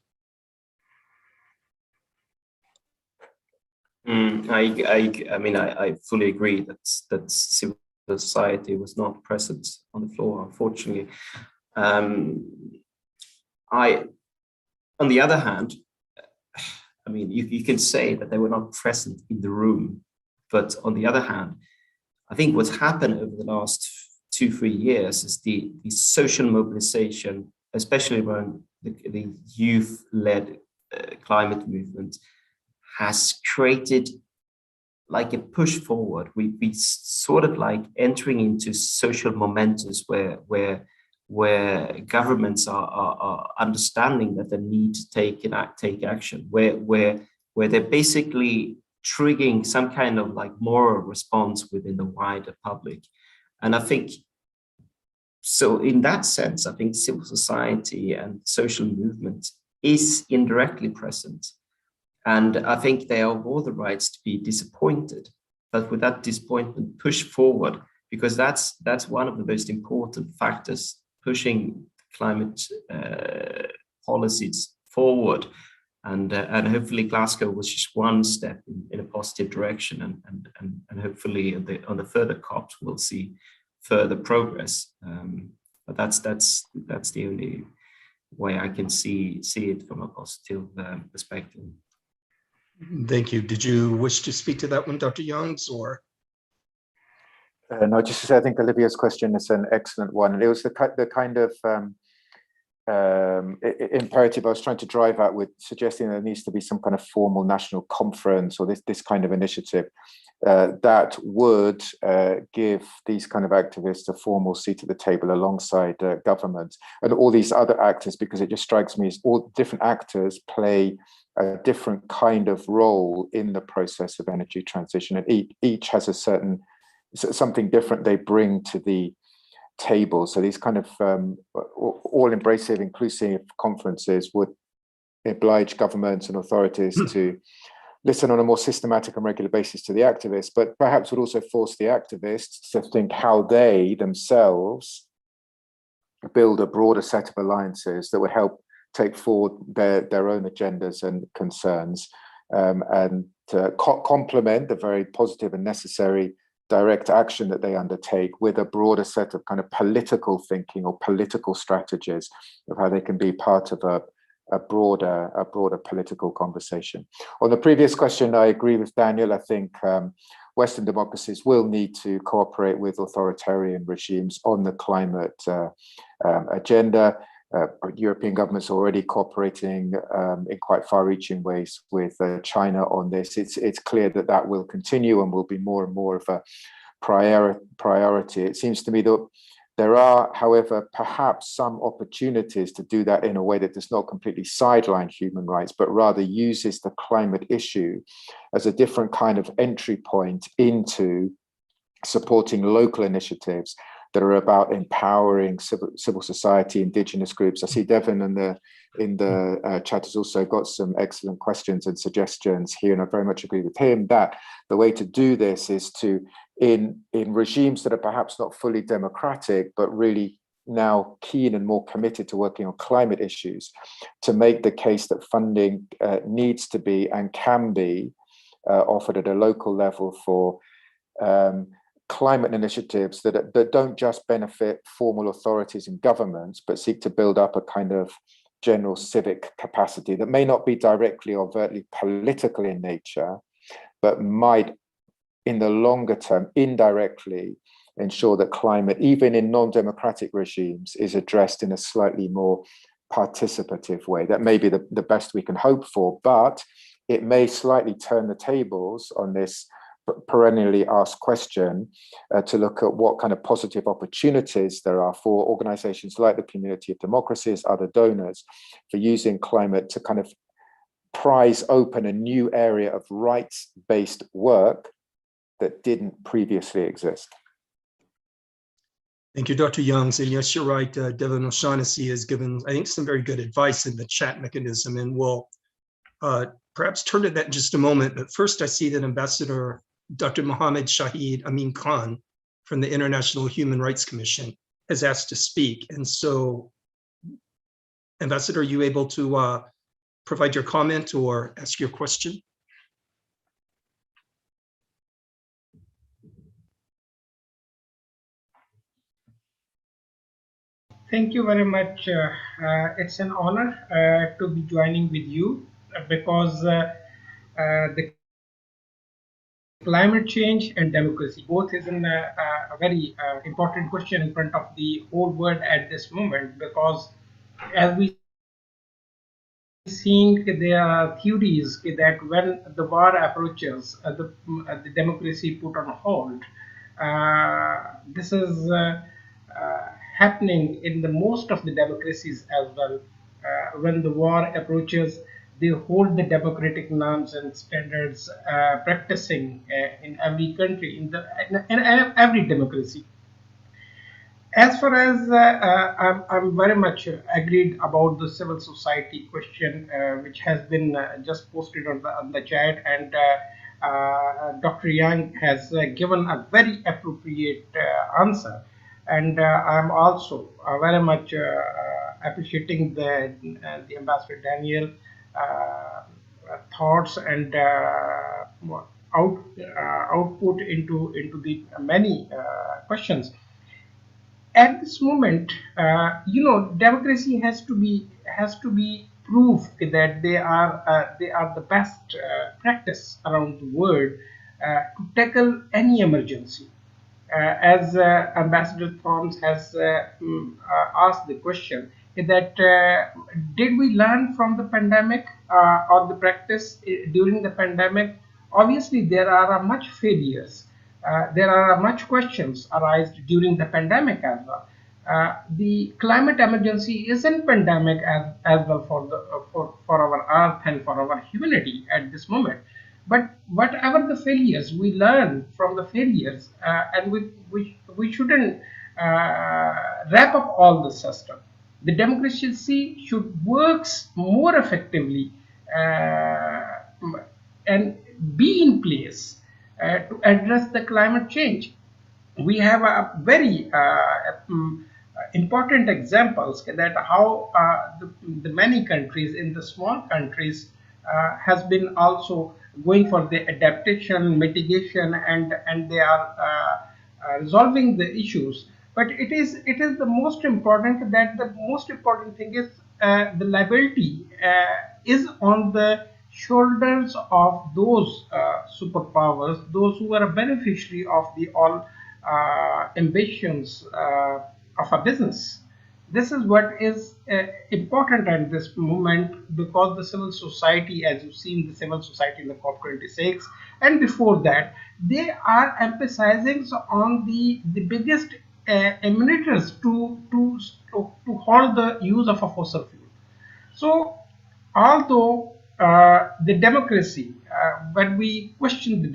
I mean, I fully agree that civil society was not present on the floor, unfortunately. On the other hand, I mean, you can say that they were not present in the room, but on the other hand, I think what's happened over the last 2-3 years is the social mobilization, especially around the youth-led climate movement, has created like a push forward. We sort of like entering into social momentums where governments are understanding that they need to take action, where they're basically triggering some kind of like moral response within the wider public. And I think, so in that sense, I think civil society and social movement is indirectly present. And I think they have all the rights to be disappointed, but with that disappointment, push forward, because that's one of the most important factors pushing climate policies forward. And hopefully Glasgow was just one step in a positive direction, and hopefully on the further COPs we'll see further progress. But that's the only way I can see it from a positive perspective. Thank you. Did you wish to speak to that one, Dr. Youngs, or? No, just to say, I think Olivia's question is an excellent one. And it was the kind of imperative I was trying to drive at with suggesting there needs to be some kind of formal national conference or this kind of initiative that would give these kind of activists a formal seat at the table alongside government and all these other actors, because it just strikes me as all different actors play a different kind of role in the process of energy transition, and each has a certain something different they bring to the table. So these kind of all-embracive, inclusive conferences would oblige governments and authorities to listen on a more systematic and regular basis to the activists, but perhaps would also force the activists to think how they themselves build a broader set of alliances that would help take forward their own agendas and concerns, and to complement the very positive and necessary direct action that they undertake with a broader set of kind of political thinking or political strategies of how they can be part of a broader political conversation. On the previous question, I agree with Daniel. I think Western democracies will need to cooperate with authoritarian regimes on the climate agenda. European governments are already cooperating in quite far-reaching ways with China on this. It's clear that that will continue and will be more and more of a priority. It seems to me that there are, however, perhaps some opportunities to do that in a way that does not completely sideline human rights, but rather uses the climate issue as a different kind of entry point into supporting local initiatives that are about empowering civil society, indigenous groups. I see Devin in the chat has also got some excellent questions and suggestions here, and I very much agree with him that the way to do this is to, in regimes that are perhaps not fully democratic, but really now keen and more committed to working on climate issues, to make the case that funding needs to be and can be offered at a local level for climate initiatives that don't just benefit formal authorities and governments, but seek to build up a kind of general civic capacity that may not be directly or overtly political in nature, but might, in the longer term, indirectly ensure that climate, even in non-democratic regimes, is addressed in a slightly more participative way. That may be the best we can hope for, but it may slightly turn the tables on this perennially asked question to look at what kind of positive opportunities there are for organizations like the Community of Democracies, other donors, for using climate to kind of prize open a new area of rights-based work that didn't previously exist. Thank you, Dr. Youngs. And yes, you're right. Devin O'Shaughnessy has given, I think, some very good advice in the chat mechanism, and we'll perhaps turn to that in just a moment. But first, I see that Ambassador Dr. Mohammed Shahid Amin Khan from the International Human Rights Commission has asked to speak. And so, Ambassador, are you able to provide your comment or ask your question? Thank you very much. It's an honor to be joining with you because the climate change and democracy both is a very important question in front of the whole world at this moment, because as we seeing there are theories that when the war approaches, the democracy put on hold. This is happening in the most of the democracies as well. When the war approaches, they hold the democratic norms and standards practicing in every country, in every democracy. As far as I'm very much agreed about the civil society question, which has been just posted on the chat, and Dr. Young has given a very appropriate answer. And I'm also very much appreciating the Ambassador Daniel thoughts and output into the many questions. At this moment, democracy has to be proof that they are the best practice around the world to tackle any emergency. As Ambassador Thoms has asked the question, that did we learn from the pandemic or the practice during the pandemic? Obviously, there are much failures. There are much questions arise during the pandemic as well. The climate emergency isn't pandemic as well for our earth and for our humanity at this moment. But whatever the failures, we learn from the failures, and we shouldn't wrap up all the system. The democracy should work more effectively and be in place to address the climate change. We have a very important examples that how the many countries in the small countries has been also going for the adaptation, mitigation, and they are resolving the issues. But it is the most important that the most important thing is the liability is on the shoulders of those superpowers, those who are a beneficiary of the all ambitions of a business. This is what is important at this moment, because the civil society, as you've seen the civil society in the COP26 and before that, they are emphasizing on the biggest emitters to halt the use of a fossil fuel. So although the democracy, when we question the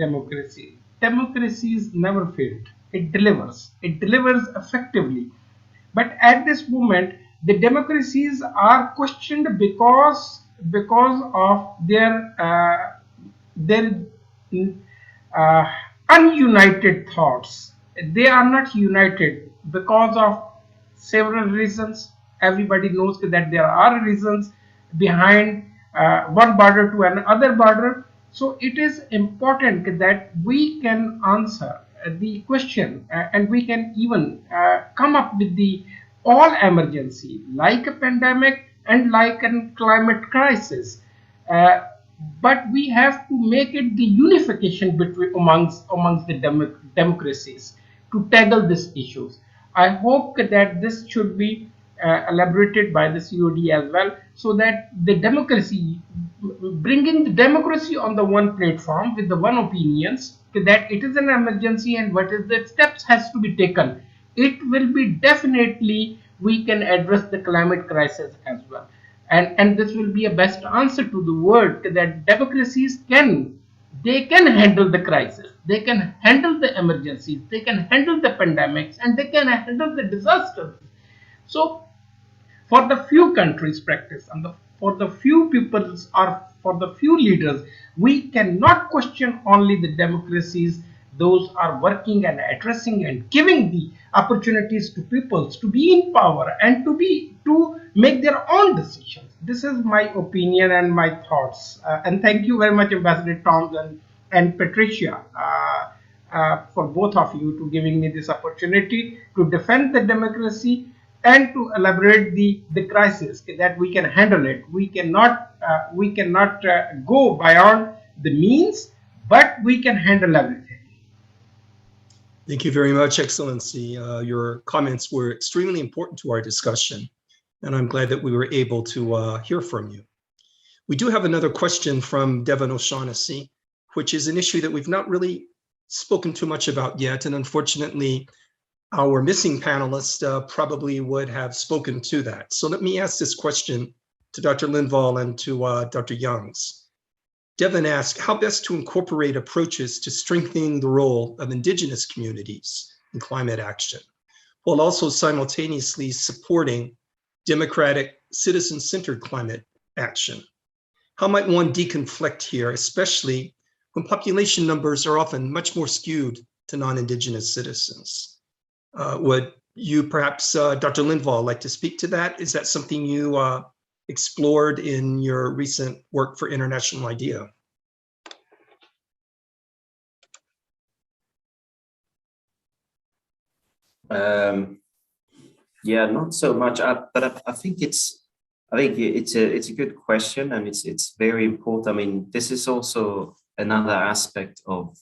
democracies never failed. It delivers effectively. But at this moment, the democracies are questioned because of their ununited thoughts. They are not united because of several reasons. Everybody knows that there are reasons behind one border to another border. So it is important that we can answer the question and we can even come up with the all emergency like a pandemic and like a climate crisis. But we have to make it the unification between amongst the democracies to tackle these issues. I hope that this should be elaborated by the CoD as well, so that the democracy, bringing the democracy on the one platform with the one opinions, that it is an emergency and what is the steps has to be taken. It will be definitely we can address the climate crisis as well. And this will be a best answer to the world that democracies can they can handle the crisis, they can handle the emergencies, they can handle the pandemics, and they can handle the disasters. So for the few countries practice and for the few peoples or for the few leaders, we cannot question only the democracies. Those are working and addressing and giving the opportunities to peoples to be in power and to make their own decisions. This is my opinion and my thoughts. And thank you very much, Ambassador Toms and Patricia, for both of you to giving me this opportunity to defend the democracy and to elaborate the crisis that we can handle it. We cannot go beyond the means, but we can handle everything. Thank you very much, Excellency. Your comments were extremely important to our discussion, and I'm glad that we were able to hear from you. We do have another question from Devon O'Shaughnessy, which is an issue that we've not really spoken too much about yet, and unfortunately, our missing panelist probably would have spoken to that. So let me ask this question to Dr. Lindvall and to Dr. Youngs. Devon asked, how best to incorporate approaches to strengthening the role of indigenous communities in climate action, while also simultaneously supporting democratic, citizen-centered climate action? How might one deconflict here, especially when population numbers are often much more skewed to non-indigenous citizens? Would you perhaps, Dr. Lindvall, like to speak to that? Is that something you explored in your recent work for International IDEA? Yeah, not so much, but I think it's a good question, and it's very important. I mean, this is also another aspect of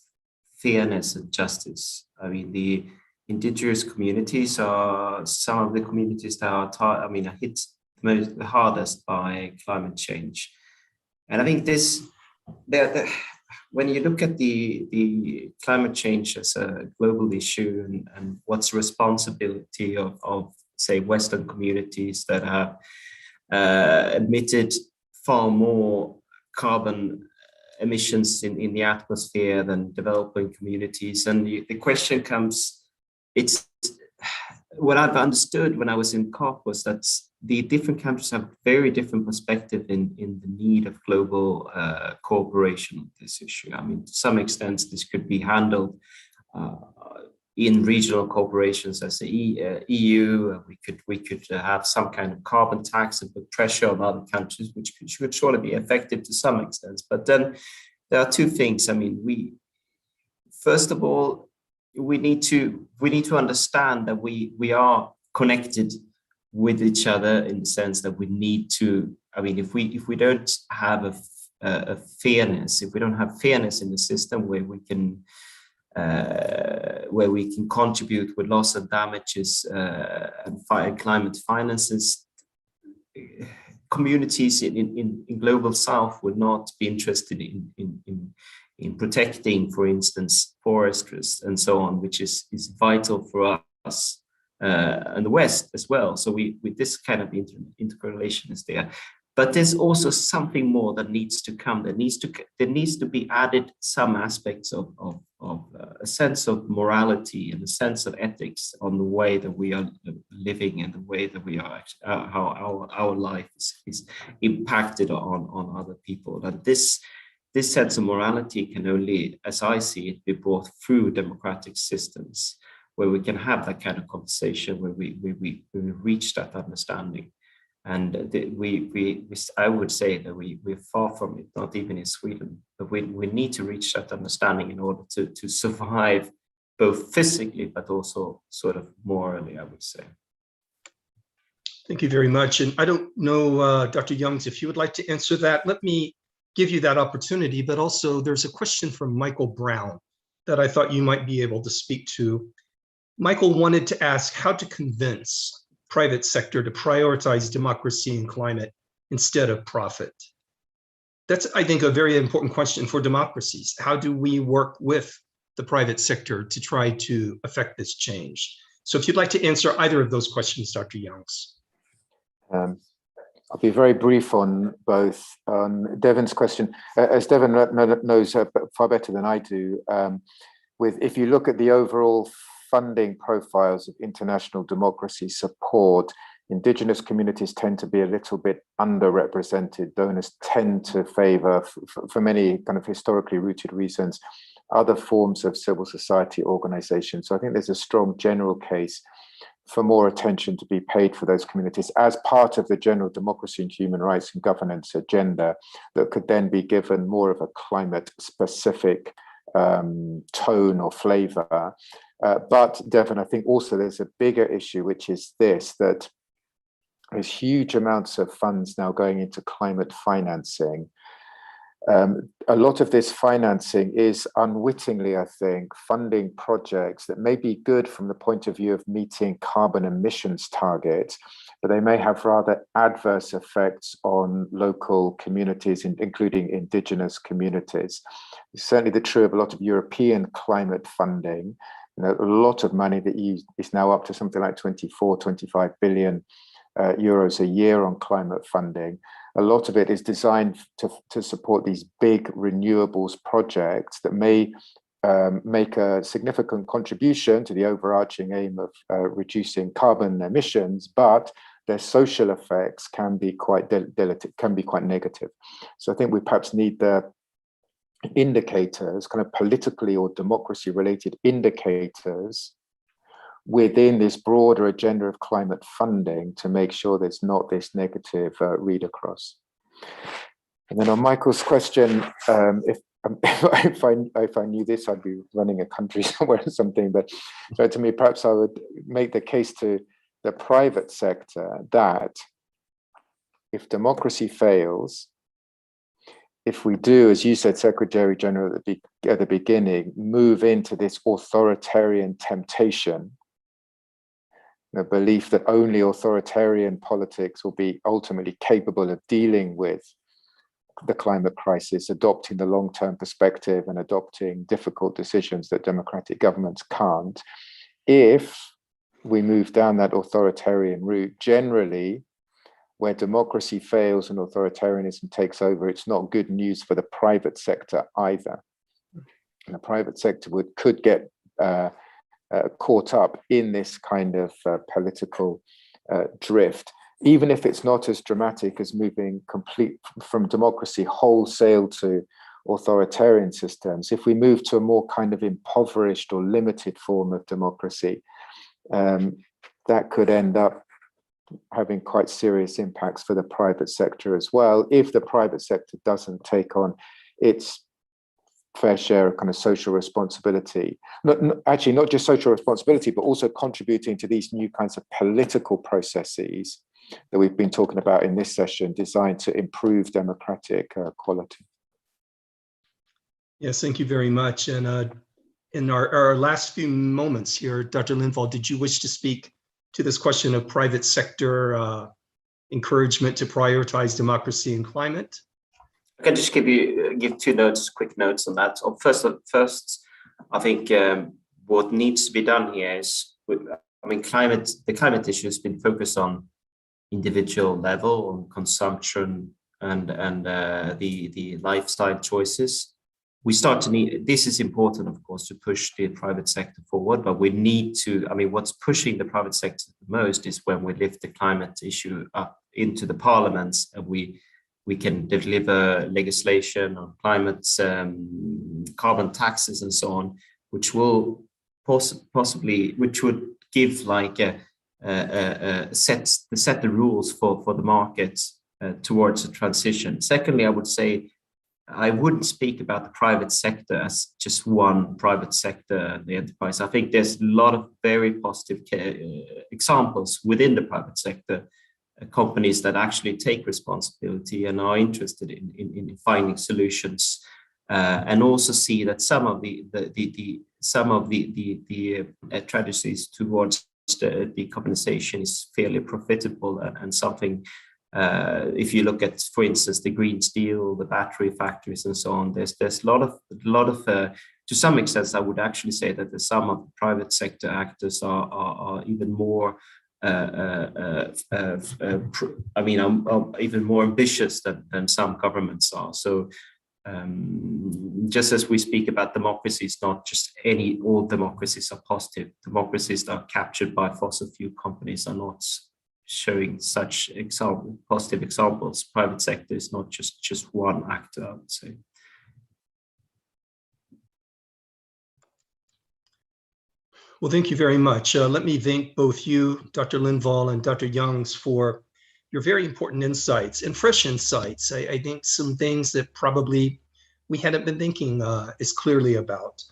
fairness and justice. I mean, the indigenous communities are some of the communities that are hit the hardest by climate change. And I think when you look at the climate change as a global issue and what's the responsibility of say Western communities that have emitted far more carbon emissions in the atmosphere than developing communities, and the question comes, it's what I've understood when I was in COP was that the different countries have very different perspective in the need of global cooperation with this issue. I mean, to some extent, this could be handled in regional corporations as the EU. We could have some kind of carbon tax and put pressure on other countries, which should surely be effective to some extent. But then there are two things. I mean, first of all, we need to understand that we are connected with each other in the sense that we need to. I mean, if we don't have a fairness, if we don't have fairness in the system where we can contribute with loss and damages and climate finances, communities in global South would not be interested in protecting, for instance, forests and so on, which is vital for us and the West as well. So with this kind of intercorrelation is there. But there's also something more that needs to come. There needs to be added some aspects of a sense of morality and a sense of ethics on the way that we are living and the way that we are how our life is impacted on other people. And this sense of morality can only, as I see it, be brought through democratic systems where we can have that kind of conversation, where we reach that understanding. And I would say that we're far from it, not even in Sweden, but we need to reach that understanding in order to survive both physically, but also sort of morally, I would say. Thank you very much. And I don't know, Dr. Youngs, if you would like to answer that, let me give you that opportunity, but also there's a question from Michael Brown that I thought you might be able to speak to. Michael wanted to ask how to convince private sector to prioritize democracy and climate instead of profit. That's, I think, a very important question for democracies. How do we work with the private sector to try to affect this change? So if you'd like to answer either of those questions, Dr. Youngs. I'll be very brief on both. Devon's question, as Devon knows far better than I do, if you look at the overall funding profiles of international democracy support, indigenous communities tend to be a little bit underrepresented. Donors tend to favor, for many kind of historically rooted reasons, other forms of civil society organizations. So I think there's a strong general case for more attention to be paid for those communities as part of the general democracy and human rights and governance agenda that could then be given more of a climate specific tone or flavor. But Devon, I think also there's a bigger issue, which is this, that there's huge amounts of funds now going into climate financing. A lot of this financing is unwittingly, I think, funding projects that may be good from the point of view of meeting carbon emissions targets, but they may have rather adverse effects on local communities, including indigenous communities. It's certainly true of a lot of European climate funding. You know, a lot of money that is now up to something like 25 billion euros a year on climate funding. A lot of it is designed to support these big renewables projects that may make a significant contribution to the overarching aim of reducing carbon emissions, but their social effects can be quite negative. So I think we perhaps need the indicators, kind of politically or democracy related indicators within this broader agenda of climate funding to make sure there's not this negative read across. And then on Michael's question, if I knew this, I'd be running a country somewhere or something. But so to me, perhaps I would make the case to the private sector that if democracy fails, if we do, as you said, Secretary General, at the beginning, move into this authoritarian temptation, the belief that only authoritarian politics will be ultimately capable of dealing with the climate crisis, adopting the long-term perspective and adopting difficult decisions that democratic governments can't. If we move down that authoritarian route, generally, where democracy fails and authoritarianism takes over, it's not good news for the private sector either. And the private sector could get caught up in this kind of political drift, even if it's not as dramatic as moving complete from democracy wholesale to authoritarian systems. If we move to a more kind of impoverished or limited form of democracy, that could end up having quite serious impacts for the private sector as well, if the private sector doesn't take on its fair share of kind of social responsibility. Actually, not just social responsibility, but also contributing to these new kinds of political processes that we've been talking about in this session, designed to improve democratic quality. Yes, thank you very much. And in our last few moments here, Dr. Linval, did you wish to speak to this question of private sector encouragement to prioritize democracy and climate? I can just give two quick notes on that. First, I think what needs to be done here is, the climate issue has been focused on individual level, on consumption and the lifestyle choices. We start to need, this is important, of course, to push the private sector forward, but we need to, what's pushing the private sector the most is when we lift the climate issue up into the parliaments and we can deliver legislation on climate, carbon taxes and so on, which will possibly, which would give like set the rules for the markets towards a transition. Secondly, I would say, I wouldn't speak about the private sector as just one private sector, the enterprise. I think there's a lot of very positive examples within the private sector, companies that actually take responsibility and are interested in finding solutions, and also see that some of the strategies towards the decarbonization is fairly profitable and something. If you look at, for instance, the green steel, the battery factories, and so on, there's a lot of to some extent, I would actually say that some of the private sector actors are even more I mean, I'm even more ambitious than some governments are. So just as we speak about democracies, not just all democracies are positive. Democracies that are captured by fossil fuel companies are not showing such positive examples. Private sector is not just one actor, I would say. Well, thank you very much. Let me thank both you, Dr. Lindvall and Dr. Youngs, for your very important insights and fresh insights. I think some things that probably we hadn't been thinking as clearly about.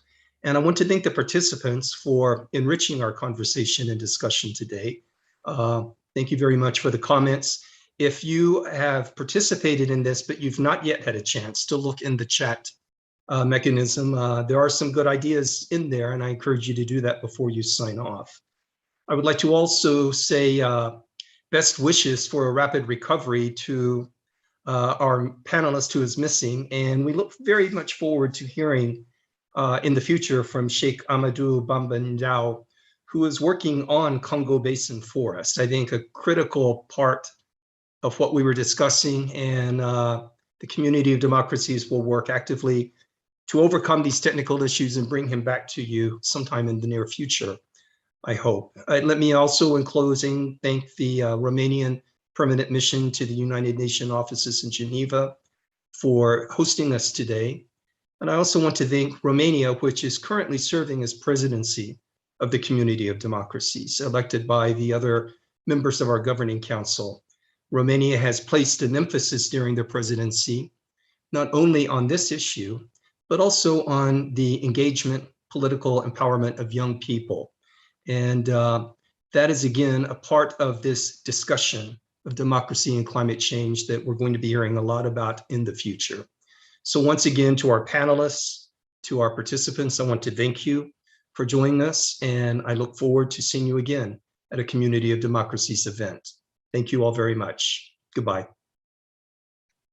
And I want to thank the participants for enriching our conversation and discussion today. Thank you very much for the comments. If you have participated in this, but you've not yet had a chance to look in the chat mechanism, there are some good ideas in there, and I encourage you to do that before you sign off. I would like to also say best wishes for a rapid recovery to our panelist who is missing, and we look very much forward to hearing in the future from Sheikh Amadou Bamba Ndao, who is working on Congo Basin Forest. I think a critical part of what we were discussing, and the community of democracies will work actively to overcome these technical issues and bring him back to you sometime in the near future, I hope. Let me also, in closing, thank the Romanian Permanent Mission to the United Nations offices in Geneva for hosting us today. And I also want to thank Romania, which is currently serving as presidency of the Community of Democracies, elected by the other members of our governing council. Romania has placed an emphasis during their presidency, not only on this issue, but also on the engagement, political empowerment of young people. And that is, again, a part of this discussion of democracy and climate change that we're going to be hearing a lot about in the future. So once again, to our panelists, to our participants, I want to thank you for joining us, and I look forward to seeing you again at a Community of Democracies event. Thank you all very much. Goodbye.